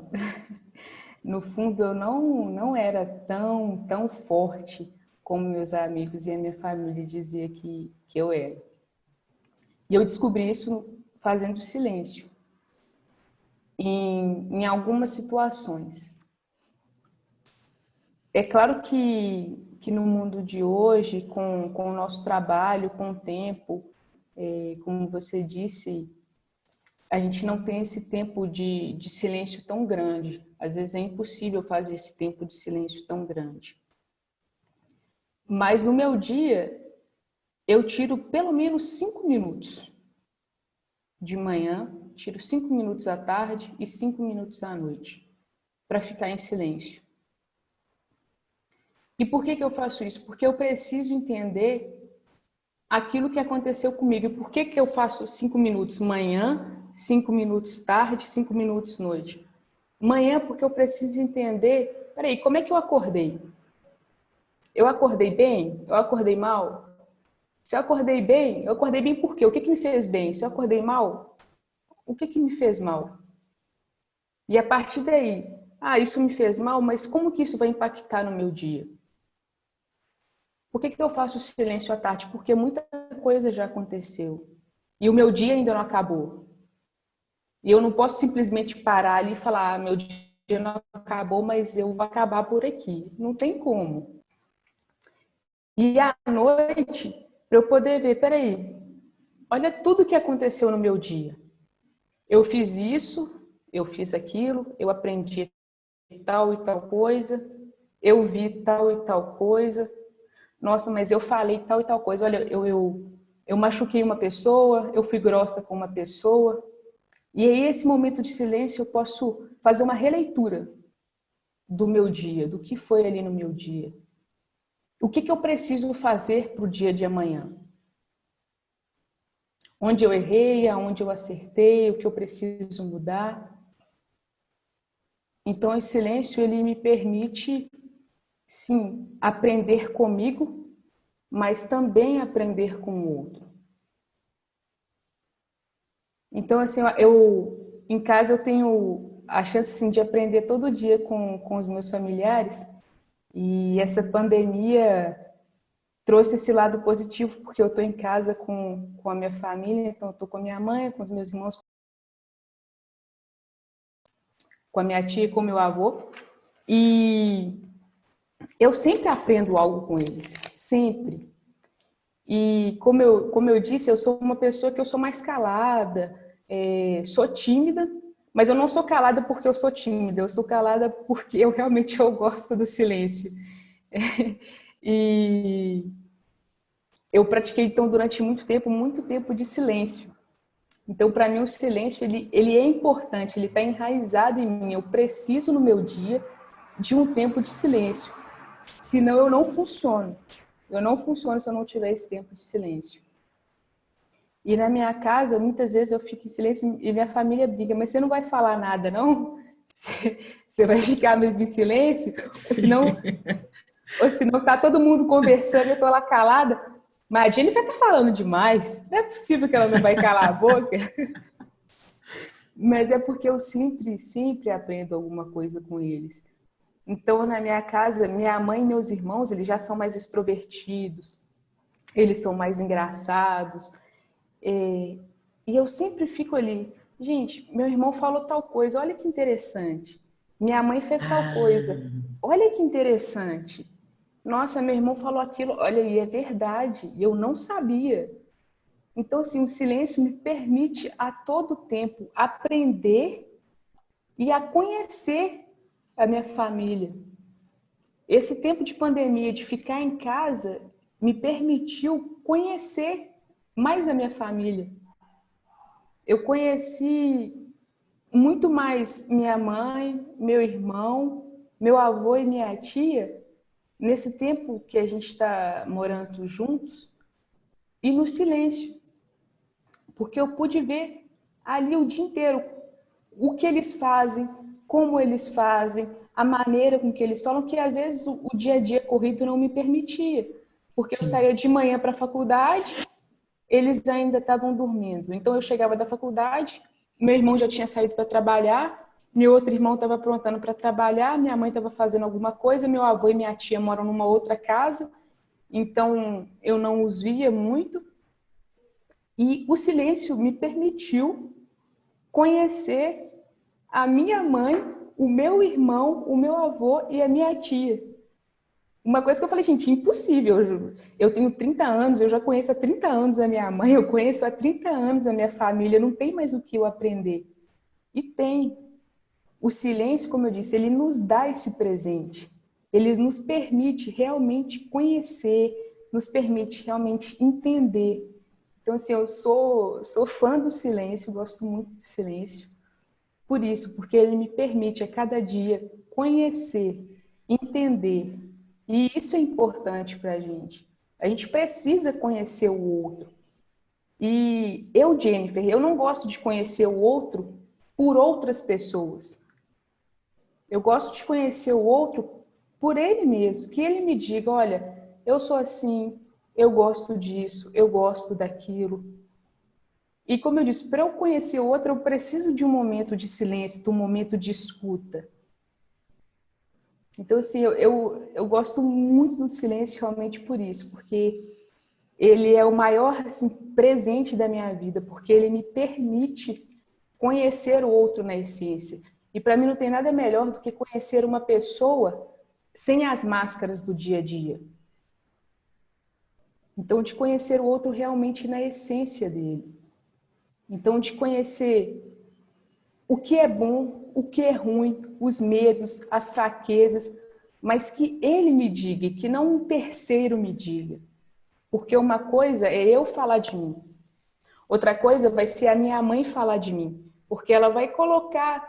No fundo, eu não era tão forte como meus amigos e a minha família dizia que eu era. E eu descobri isso fazendo silêncio. Em algumas situações. É claro que no mundo de hoje, com o nosso trabalho, com o tempo, como você disse, a gente não tem esse tempo de silêncio tão grande. Às vezes é impossível fazer esse tempo de silêncio tão grande. Mas no meu dia, eu tiro pelo menos 5 minutos de manhã, tiro 5 minutos à tarde e 5 minutos à noite para ficar em silêncio. E por que eu faço isso? Porque eu preciso entender aquilo que aconteceu comigo. E por que eu faço 5 minutos manhã, 5 minutos tarde, 5 minutos noite? Manhã, porque eu preciso entender, peraí, como é que eu acordei? Eu acordei bem? Eu acordei mal? Se eu acordei bem por quê? O que me fez bem? Se eu acordei mal, o que me fez mal? E a partir daí, isso me fez mal, mas como que isso vai impactar no meu dia? Por que eu faço silêncio à tarde? Porque muita coisa já aconteceu. E o meu dia ainda não acabou. E eu não posso simplesmente parar ali e falar: meu dia não acabou, mas eu vou acabar por aqui. Não tem como. E à noite, para eu poder ver, peraí, olha tudo que aconteceu no meu dia. Eu fiz isso, eu fiz aquilo, eu aprendi tal e tal coisa, eu vi tal e tal coisa. Nossa, mas eu falei tal e tal coisa. Olha, eu machuquei uma pessoa, eu fui grossa com uma pessoa. E aí, esse momento de silêncio, eu posso fazer uma releitura do meu dia, do que foi ali no meu dia. O que eu preciso fazer para o dia de amanhã? Onde eu errei, aonde eu acertei, o que eu preciso mudar. Então, esse silêncio, ele me permite, sim, aprender comigo, mas também aprender com o outro. Então, assim, em casa eu tenho a chance, assim, de aprender todo dia com os meus familiares, e essa pandemia trouxe esse lado positivo, porque eu estou em casa com a minha família, então eu estou com a minha mãe, com os meus irmãos, com a minha tia e com o meu avô, e eu sempre aprendo algo com eles, sempre. E como eu disse, eu sou uma pessoa que eu sou mais calada, sou tímida, mas eu não sou calada porque eu sou tímida, eu sou calada porque eu gosto do silêncio. E eu pratiquei, então, durante muito tempo de silêncio. Então, para mim, o silêncio, ele é importante, ele está enraizado em mim. Eu preciso, no meu dia, de um tempo de silêncio. Senão, eu não funciono. Eu não funciono se eu não tiver esse tempo de silêncio. E na minha casa, muitas vezes eu fico em silêncio e minha família briga, mas você não vai falar nada, não? Você vai ficar mesmo em silêncio? Ou senão tá todo mundo conversando e eu tô lá calada. Mas a Jennifer tá falando demais. Não é possível que ela não vai calar a boca. Mas é porque eu sempre aprendo alguma coisa com eles. Então, na minha casa, minha mãe e meus irmãos, eles já são mais extrovertidos. Eles são mais engraçados. E eu sempre fico ali. Gente, meu irmão falou tal coisa. Olha que interessante. Minha mãe fez tal coisa. Olha que interessante. Nossa, meu irmão falou aquilo. Olha, e é verdade. E eu não sabia. Então, assim, o silêncio me permite a todo tempo aprender e a conhecer a minha família. Esse tempo de pandemia, de ficar em casa, me permitiu conhecer mais a minha família. Eu conheci muito mais minha mãe, meu irmão, meu avô e minha tia nesse tempo que a gente está morando juntos e no silêncio. Porque eu pude ver ali o dia inteiro o que eles fazem, como eles fazem, a maneira com que eles falam, que às vezes o dia a dia corrido não me permitia. Porque eu saía de manhã para a faculdade, eles ainda estavam dormindo. Então eu chegava da faculdade, meu irmão já tinha saído para trabalhar, meu outro irmão estava aprontando para trabalhar, minha mãe estava fazendo alguma coisa, meu avô e minha tia moram numa outra casa, então eu não os via muito. E o silêncio me permitiu conhecer a minha mãe, o meu irmão, o meu avô e a minha tia. Uma coisa que eu falei, gente, impossível. Eu tenho 30 anos, eu já conheço há 30 anos a minha mãe, eu conheço há 30 anos a minha família, não tem mais o que eu aprender. E tem. O silêncio, como eu disse, ele nos dá esse presente. Ele nos permite realmente conhecer, nos permite realmente entender. Então, assim, eu sou fã do silêncio, gosto muito do silêncio. Por isso, porque ele me permite a cada dia conhecer, entender. E isso é importante para a gente. A gente precisa conhecer o outro. E eu, Jennifer, eu não gosto de conhecer o outro por outras pessoas. Eu gosto de conhecer o outro por ele mesmo. Que ele me diga, olha, eu sou assim, eu gosto disso, eu gosto daquilo. E como eu disse, para eu conhecer o outro, eu preciso de um momento de silêncio, de um momento de escuta. Então, assim, eu gosto muito do silêncio realmente por isso, porque ele é o maior assim, presente da minha vida, porque ele me permite conhecer o outro na essência. E para mim não tem nada melhor do que conhecer uma pessoa sem as máscaras do dia a dia. Então, de conhecer o outro realmente na essência dele. Então, de conhecer o que é bom, o que é ruim, os medos, as fraquezas, mas que ele me diga, que não um terceiro me diga. Porque uma coisa é eu falar de mim, outra coisa vai ser a minha mãe falar de mim, porque ela vai colocar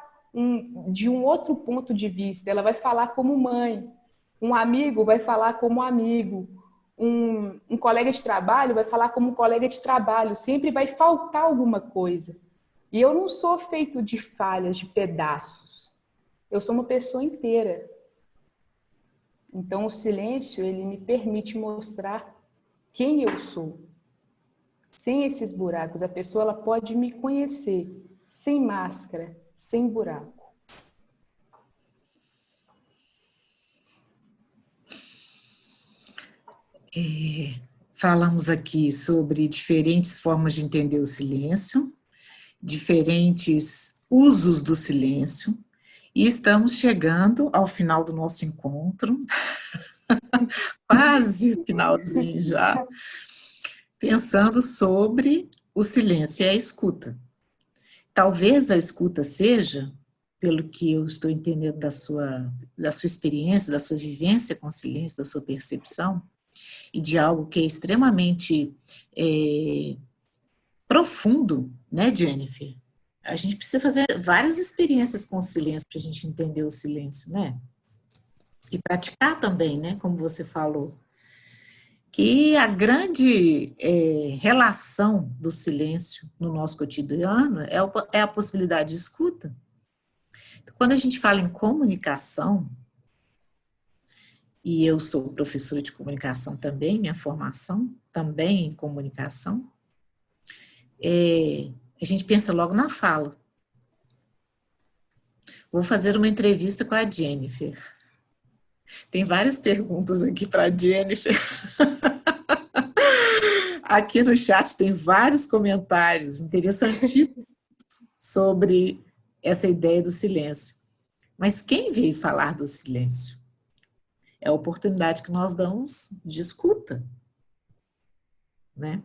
de um outro ponto de vista, ela vai falar como mãe, um amigo vai falar como amigo, um colega de trabalho vai falar como colega de trabalho, sempre vai faltar alguma coisa. E eu não sou feito de falhas, de pedaços. Eu sou uma pessoa inteira. Então, o silêncio, ele me permite mostrar quem eu sou. Sem esses buracos, a pessoa ela pode me conhecer sem máscara, sem buraco. Falamos aqui sobre diferentes formas de entender o silêncio, diferentes usos do silêncio, e estamos chegando ao final do nosso encontro, quase o finalzinho já, pensando sobre o silêncio e a escuta. Talvez a escuta seja, pelo que eu estou entendendo da sua experiência, da sua vivência com o silêncio, da sua percepção, e de algo que é extremamente profundo, né, Jennifer? A gente precisa fazer várias experiências com o silêncio para a gente entender o silêncio, né? E praticar também, né, como você falou. Que a grande relação do silêncio no nosso cotidiano é a possibilidade de escuta. Então, quando a gente fala em comunicação, e eu sou professora de comunicação também, minha formação também em comunicação, a gente pensa logo na fala. Vou fazer uma entrevista com a Jennifer. Tem várias perguntas aqui para a Jennifer. Aqui no chat tem vários comentários interessantíssimos sobre essa ideia do silêncio. Mas quem veio falar do silêncio? É a oportunidade que nós damos de escuta, né?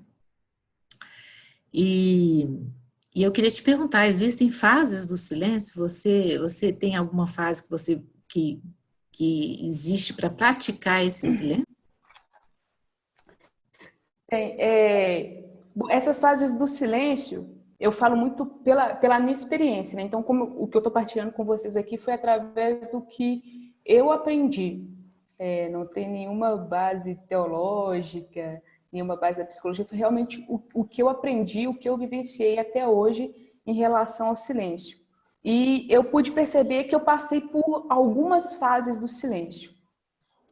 E eu queria te perguntar, existem fases do silêncio? Você tem alguma fase que existe para praticar esse silêncio? Essas fases do silêncio, eu falo muito pela minha experiência, né? Então, como o que eu estou partilhando com vocês aqui foi através do que eu aprendi. Não tem nenhuma base teológica, nenhuma base da psicologia, foi realmente o que eu aprendi, o que eu vivenciei até hoje em relação ao silêncio. E eu pude perceber que eu passei por algumas fases do silêncio.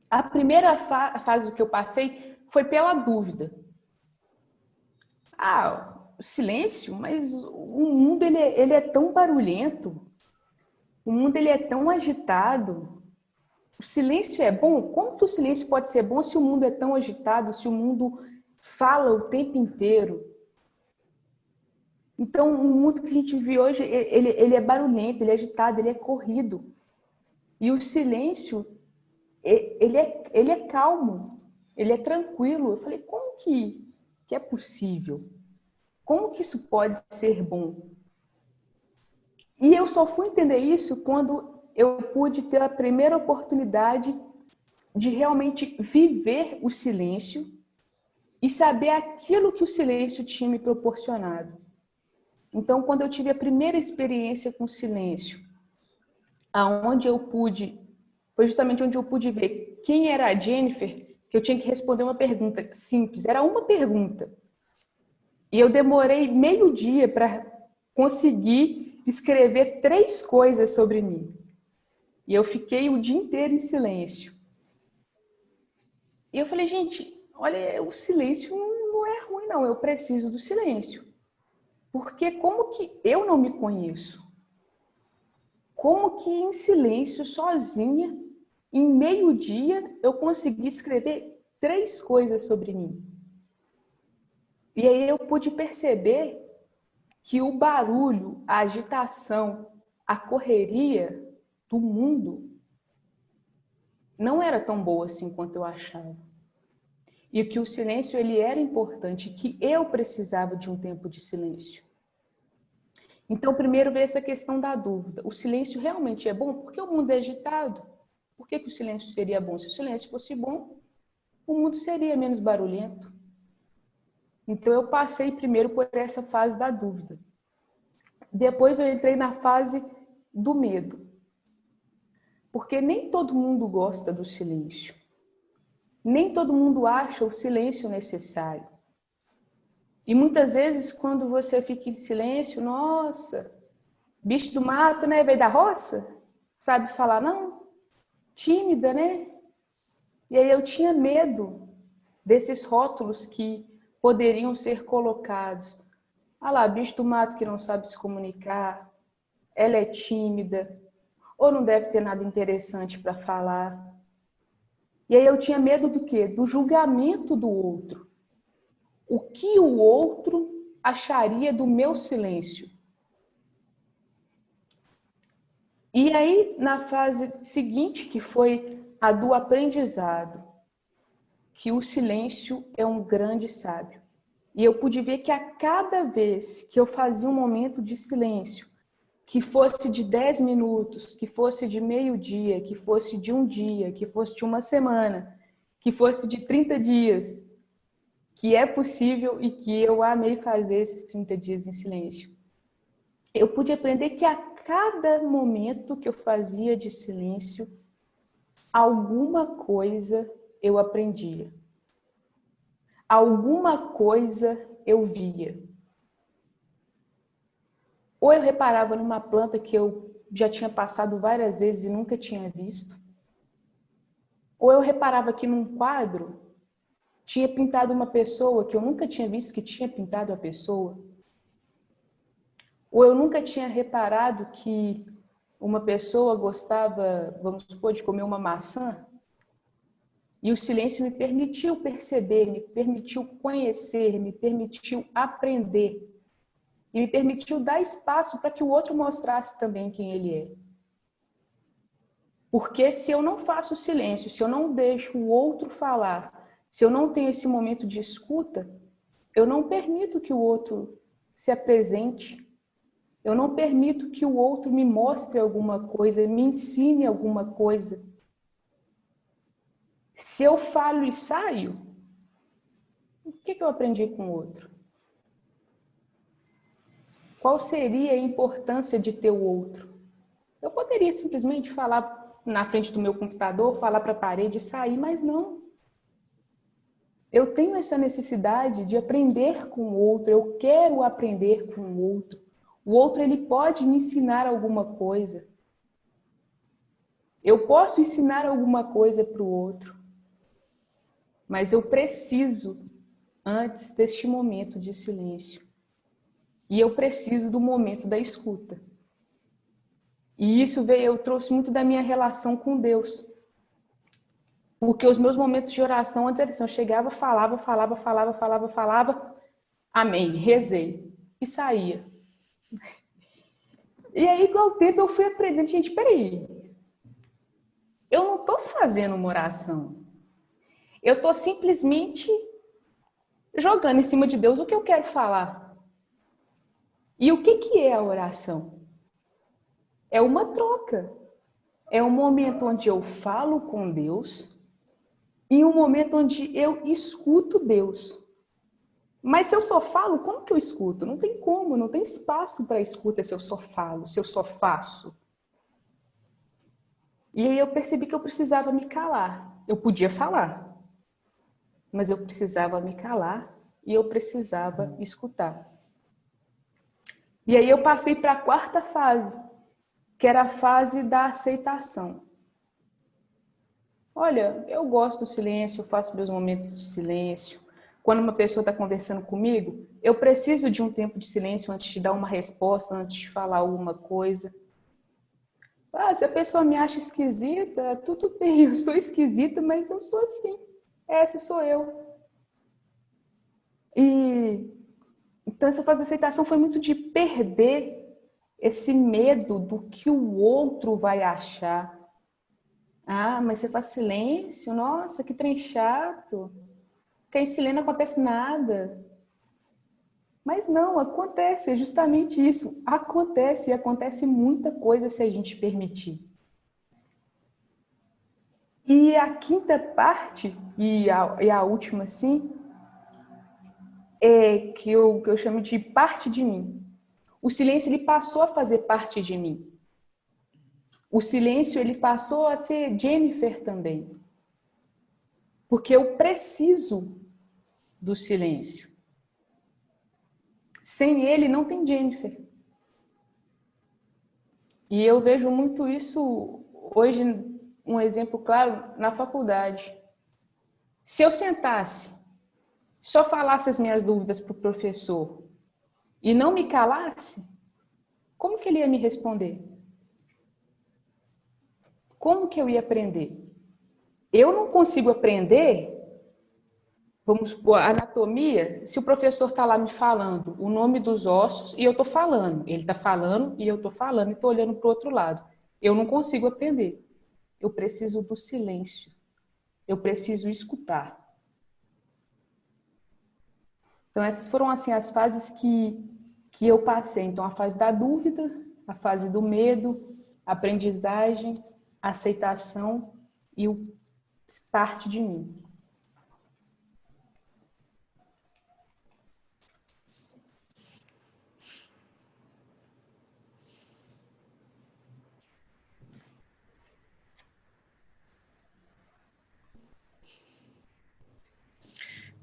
A primeira fase que eu passei foi pela dúvida. O silêncio, mas o mundo ele é tão barulhento, o mundo ele é tão agitado. O silêncio é bom? Como que o silêncio pode ser bom se o mundo é tão agitado, se o mundo fala o tempo inteiro? Então, o mundo que a gente vive hoje, ele é barulhento, ele é agitado, ele é corrido. E o silêncio, ele é calmo, ele é tranquilo. Eu falei, como que é possível? Como que isso pode ser bom? E eu só fui entender isso quando eu pude ter a primeira oportunidade de realmente viver o silêncio e saber aquilo que o silêncio tinha me proporcionado. Então, quando eu tive a primeira experiência com o silêncio, foi justamente onde eu pude ver quem era a Jennifer, que eu tinha que responder uma pergunta simples. Era uma pergunta. E eu demorei meio dia para conseguir escrever 3 coisas sobre mim. E eu fiquei o dia inteiro em silêncio. E eu falei, gente, olha, o silêncio não é ruim, não. Eu preciso do silêncio. Porque como que eu não me conheço? Como que em silêncio, sozinha, em meio dia, eu consegui escrever 3 coisas sobre mim? E aí eu pude perceber que o barulho, a agitação, a correria do mundo não era tão boa assim quanto eu achava. E que o silêncio ele era importante, que eu precisava de um tempo de silêncio. Então, primeiro veio essa questão da dúvida. O silêncio realmente é bom? Porque o mundo é agitado. Por que o silêncio seria bom? Se o silêncio fosse bom, o mundo seria menos barulhento. Então, eu passei primeiro por essa fase da dúvida. Depois, eu entrei na fase do medo. Porque nem todo mundo gosta do silêncio. Nem todo mundo acha o silêncio necessário. E muitas vezes, quando você fica em silêncio, nossa, bicho do mato, né? Veio da roça? Sabe falar, não? Tímida, né? E aí eu tinha medo desses rótulos que poderiam ser colocados. Ah lá, bicho do mato que não sabe se comunicar, ela é tímida, ou não deve ter nada interessante para falar. E aí eu tinha medo do quê? Do julgamento do outro. O que o outro acharia do meu silêncio? E aí, na fase seguinte, que foi a do aprendizado, que o silêncio é um grande sábio. E eu pude ver que a cada vez que eu fazia um momento de silêncio, que fosse de 10 minutos, que fosse de meio-dia, que fosse de um dia, que fosse de uma semana, que fosse de 30 dias, que é possível e que eu amei fazer esses 30 dias em silêncio. Eu pude aprender que a cada momento que eu fazia de silêncio, alguma coisa eu aprendia. Alguma coisa eu via. Ou eu reparava numa planta que eu já tinha passado várias vezes e nunca tinha visto. Ou eu reparava que num quadro tinha pintado uma pessoa que eu nunca tinha visto que tinha pintado a pessoa. Ou eu nunca tinha reparado que uma pessoa gostava, vamos supor, de comer uma maçã. E o silêncio me permitiu perceber, me permitiu conhecer, me permitiu aprender. E me permitiu dar espaço para que o outro mostrasse também quem ele é. Porque se eu não faço silêncio, se eu não deixo o outro falar, se eu não tenho esse momento de escuta, eu não permito que o outro se apresente. Eu não permito que o outro me mostre alguma coisa, me ensine alguma coisa. Se eu falo e saio, o que eu aprendi com o outro? Qual seria a importância de ter o outro? Eu poderia simplesmente falar na frente do meu computador, falar para a parede e sair, mas não. Eu tenho essa necessidade de aprender com o outro, eu quero aprender com o outro. O outro, ele pode me ensinar alguma coisa. Eu posso ensinar alguma coisa para o outro. Mas eu preciso, antes deste momento de silêncio. E eu preciso do momento da escuta. E isso eu trouxe muito da minha relação com Deus. Porque os meus momentos de oração, antes da oração, eu chegava, falava, amém, rezei. E saía. E aí, com o tempo, eu fui aprendendo, gente, peraí. Eu não estou fazendo uma oração. Eu estou simplesmente jogando em cima de Deus o que eu quero falar. E o que é a oração? É uma troca. É um momento onde eu falo com Deus e um momento onde eu escuto Deus. Mas se eu só falo, como que eu escuto? Não tem como, não tem espaço para escuta se eu só falo, se eu só faço. E aí eu percebi que eu precisava me calar. Eu podia falar, mas eu precisava me calar e eu precisava escutar. E aí eu passei para a quarta fase, que era a fase da aceitação. Olha, eu gosto do silêncio, eu faço meus momentos de silêncio. Quando uma pessoa está conversando comigo, eu preciso de um tempo de silêncio antes de dar uma resposta, antes de falar alguma coisa. Ah, se a pessoa me acha esquisita, tudo bem, eu sou esquisita, mas eu sou assim. Essa sou eu. E então essa fase da aceitação foi muito de perder esse medo do que o outro vai achar. Ah, mas você faz silêncio? Nossa, que trem chato. Porque em silêncio não acontece nada. Mas não, acontece, é justamente isso. Acontece, e acontece muita coisa se a gente permitir. E a quinta parte, e a última sim, que eu chamo de parte de mim. O silêncio ele passou a fazer parte de mim. O silêncio ele passou a ser Jennifer também. Porque eu preciso do silêncio. Sem ele não tem Jennifer. E eu vejo muito isso hoje, um exemplo claro, na faculdade. Se eu sentasse, só falasse as minhas dúvidas para o professor e não me calasse, como que ele ia me responder? Como que eu ia aprender? Eu não consigo aprender, vamos supor, anatomia, se o professor está lá me falando o nome dos ossos e eu estou falando. Ele está falando e eu estou falando e estou olhando para o outro lado. Eu não consigo aprender. Eu preciso do silêncio. Eu preciso escutar. Então, essas foram assim, as fases que eu passei. Então, a fase da dúvida, a fase do medo, aprendizagem, aceitação e o parte de mim.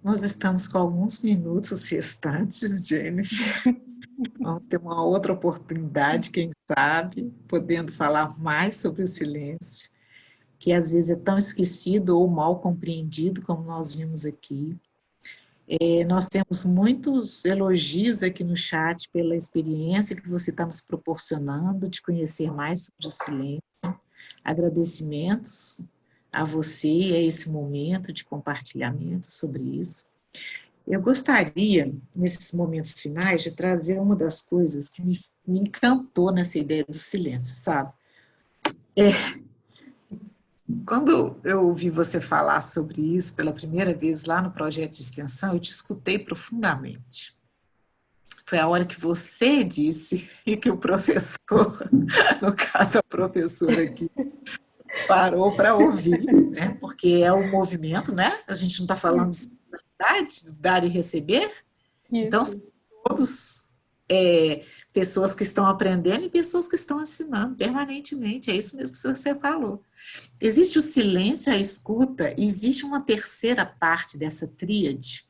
Nós estamos com alguns minutos restantes, Jennifer. Vamos ter uma outra oportunidade, quem sabe, podendo falar mais sobre o silêncio, que às vezes é tão esquecido ou mal compreendido, como nós vimos aqui. Nós temos muitos elogios aqui no chat pela experiência que você está nos proporcionando de conhecer mais sobre o silêncio. Agradecimentos a você e a esse momento de compartilhamento sobre isso. Eu gostaria, nesses momentos finais, de trazer uma das coisas que me encantou nessa ideia do silêncio, sabe? Quando eu ouvi você falar sobre isso pela primeira vez lá no projeto de extensão, eu te escutei profundamente. Foi a hora que você disse e que o professor, no caso a professora aqui, parou para ouvir, né? Porque é um movimento, né? A gente não está falando de simplicidade, de dar e receber. Isso. Então, são todos pessoas que estão aprendendo e pessoas que estão ensinando permanentemente. É isso mesmo que você falou. Existe o silêncio, a escuta, e existe uma terceira parte dessa tríade,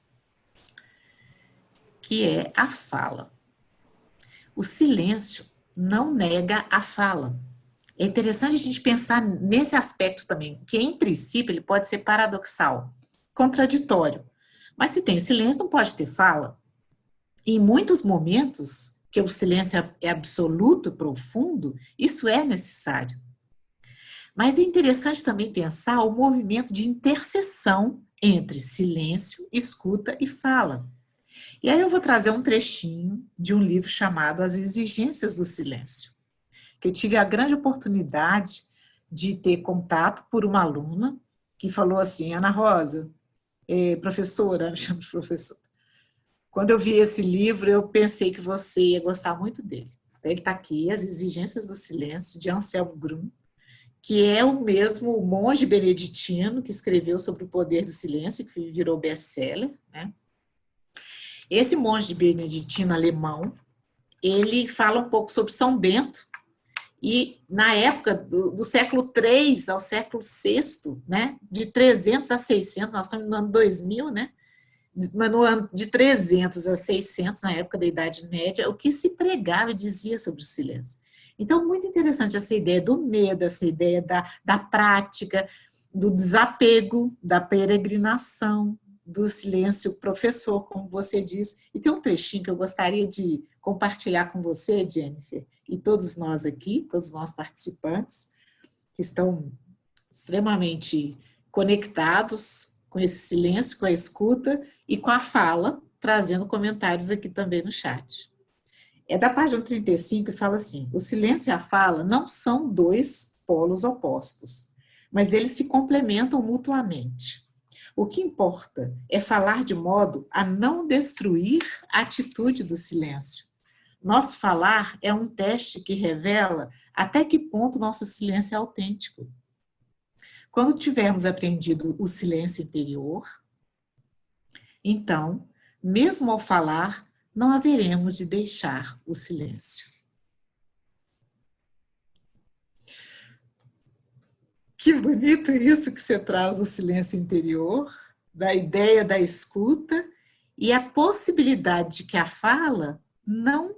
que é a fala. O silêncio não nega a fala. É interessante a gente pensar nesse aspecto também, que em princípio ele pode ser paradoxal, contraditório. Mas se tem silêncio, não pode ter fala. E em muitos momentos, que o silêncio é absoluto, profundo, isso é necessário. Mas é interessante também pensar o movimento de interseção entre silêncio, escuta e fala. E aí eu vou trazer um trechinho de um livro chamado As Exigências do Silêncio, que eu tive a grande oportunidade de ter contato por uma aluna que falou assim: Ana Rosa, professora, me chamo de professora, quando eu vi esse livro, eu pensei que você ia gostar muito dele. Então, ele está aqui, As Exigências do Silêncio, de Anselmo Grum, que é o mesmo monge beneditino que escreveu sobre o poder do silêncio, que virou best-seller, né? Esse monge beneditino alemão, ele fala um pouco sobre São Bento, e na época do século III ao século VI, né, de 300 a 600, nós estamos no ano 2000, né, mas no ano de 300 a 600, na época da Idade Média, o que se pregava e dizia sobre o silêncio. Então, muito interessante essa ideia do medo, essa ideia da prática, do desapego, da peregrinação, do silêncio professor, como você diz. E tem um trechinho que eu gostaria de compartilhar com você, Jennifer, e todos nós aqui, todos nós participantes, que estão extremamente conectados com esse silêncio, com a escuta e com a fala, trazendo comentários aqui também no chat. É da página 35 e fala assim: o silêncio e a fala não são dois polos opostos, mas eles se complementam mutuamente. O que importa é falar de modo a não destruir a atitude do silêncio. Nosso falar é um teste que revela até que ponto nosso silêncio é autêntico. Quando tivermos aprendido o silêncio interior, então mesmo ao falar, não haveremos de deixar o silêncio. Que bonito isso que você traz do silêncio interior, da ideia da escuta e a possibilidade de que a fala não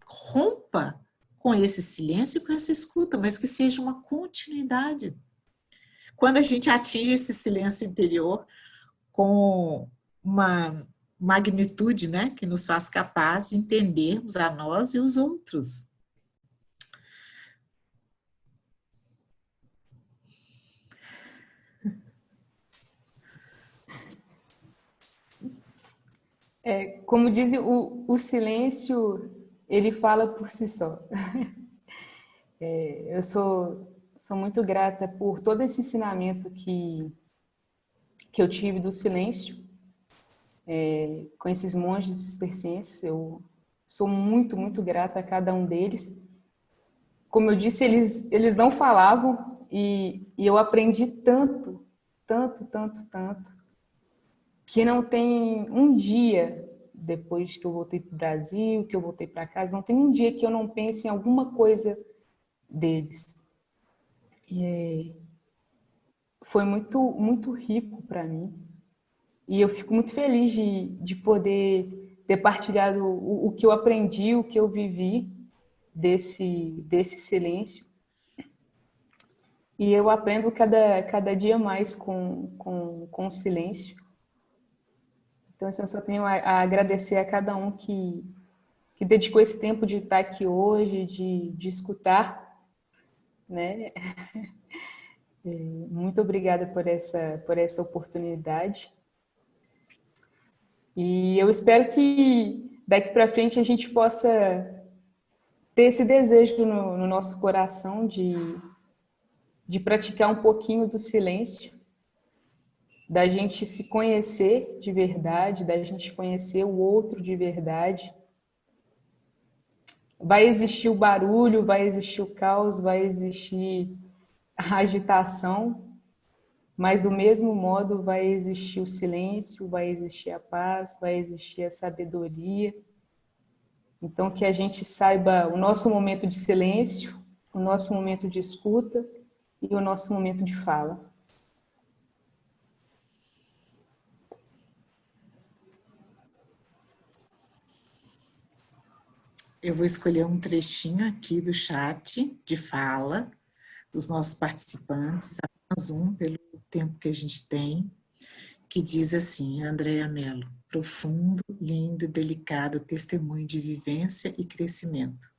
rompa com esse silêncio e com essa escuta, mas que seja uma continuidade. Quando a gente atinge esse silêncio interior com uma magnitude, né, que nos faz capaz de entendermos a nós e os outros. Como dizem, o silêncio, ele fala por si só. Eu sou muito grata por todo esse ensinamento que eu tive do silêncio, com esses monges cistercienses. Eu sou muito, muito grata a cada um deles. Como eu disse, eles não falavam e eu aprendi tanto, que não tem um dia, depois que eu voltei para o Brasil, que eu voltei para casa, não tem um dia que eu não pense em alguma coisa deles. Foi muito, muito rico para mim. E eu fico muito feliz de poder ter partilhado o que eu aprendi, o que eu vivi desse silêncio. E eu aprendo cada dia mais com o silêncio. Então, assim, eu só tenho a agradecer a cada um que dedicou esse tempo de estar aqui hoje, de escutar, né? Muito obrigada por essa oportunidade. E eu espero que daqui para frente a gente possa ter esse desejo no nosso coração de praticar um pouquinho do silêncio, da gente se conhecer de verdade, da gente conhecer o outro de verdade. Vai existir o barulho, vai existir o caos, vai existir a agitação, mas do mesmo modo vai existir o silêncio, vai existir a paz, vai existir a sabedoria. Então, que a gente saiba o nosso momento de silêncio, o nosso momento de escuta e o nosso momento de fala. Eu vou escolher um trechinho aqui do chat de fala dos nossos participantes, apenas um pelo tempo que a gente tem, que diz assim: Andréa Mello, profundo, lindo e delicado testemunho de vivência e crescimento.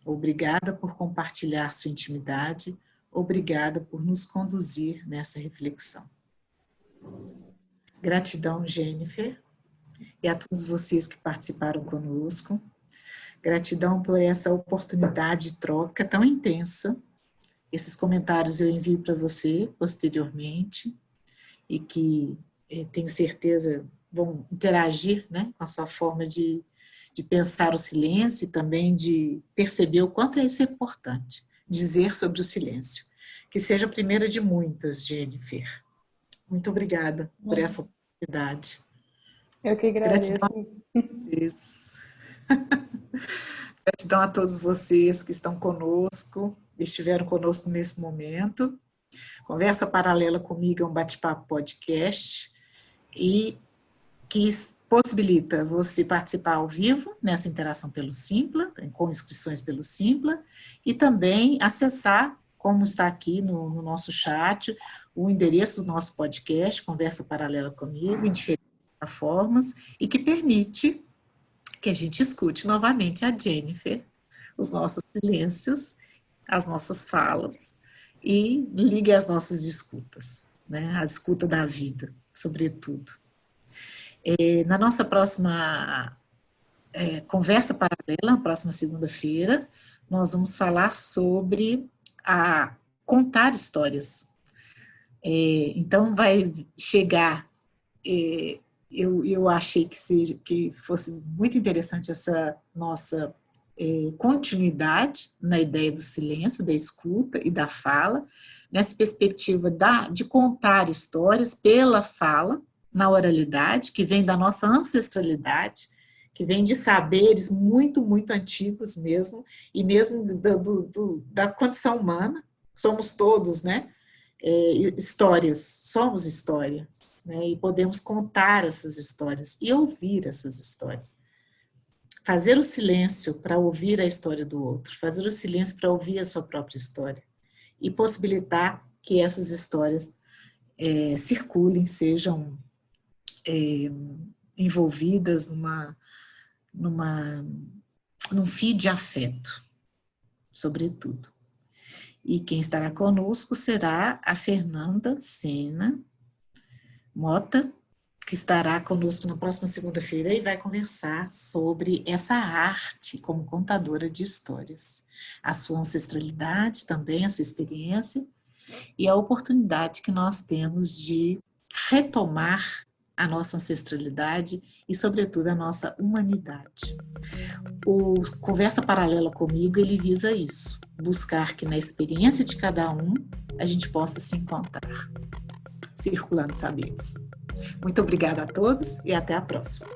Obrigada por compartilhar sua intimidade, obrigada por nos conduzir nessa reflexão. Gratidão, Jennifer, e a todos vocês que participaram conosco. Gratidão por essa oportunidade de troca tão intensa. Esses comentários eu envio para você posteriormente e que tenho certeza vão interagir, né, com a sua forma de pensar o silêncio e também de perceber o quanto isso é importante, dizer sobre o silêncio. Que seja a primeira de muitas, Jennifer. Muito obrigada por essa oportunidade. Eu que agradeço. Gratidão a vocês. Gratidão a todos vocês que estão conosco, estiveram conosco nesse momento. Conversa Paralela Comigo é um bate-papo podcast e que possibilita você participar ao vivo nessa interação pelo Simpla, com inscrições pelo Simpla, e também acessar, como está aqui no nosso chat, o endereço do nosso podcast, Conversa Paralela Comigo, em diferentes plataformas, e que permite que a gente escute novamente a Jennifer, os nossos silêncios, as nossas falas, e ligue as nossas escutas, né? A escuta da vida, sobretudo. Na nossa próxima conversa paralela, na próxima segunda-feira, nós vamos falar sobre contar histórias. Então, vai chegar... Eu achei que fosse muito interessante essa nossa continuidade na ideia do silêncio, da escuta e da fala, nessa perspectiva de contar histórias pela fala, na oralidade, que vem da nossa ancestralidade, que vem de saberes muito, muito antigos mesmo, e mesmo da condição humana. Somos todos, né? Histórias, somos histórias, né? E podemos contar essas histórias e ouvir essas histórias. Fazer o silêncio para ouvir a história do outro, fazer o silêncio para ouvir a sua própria história e possibilitar que essas histórias circulem, sejam envolvidas num fio de afeto, sobretudo. E quem estará conosco será a Fernanda Sena Mota, que estará conosco na próxima segunda-feira e vai conversar sobre essa arte como contadora de histórias. A sua ancestralidade também, a sua experiência e a oportunidade que nós temos de retomar a nossa ancestralidade e, sobretudo, a nossa humanidade. O Conversa Paralela Comigo, ele visa isso, buscar que na experiência de cada um a gente possa se encontrar, circulando saberes. Muito obrigada a todos e até a próxima.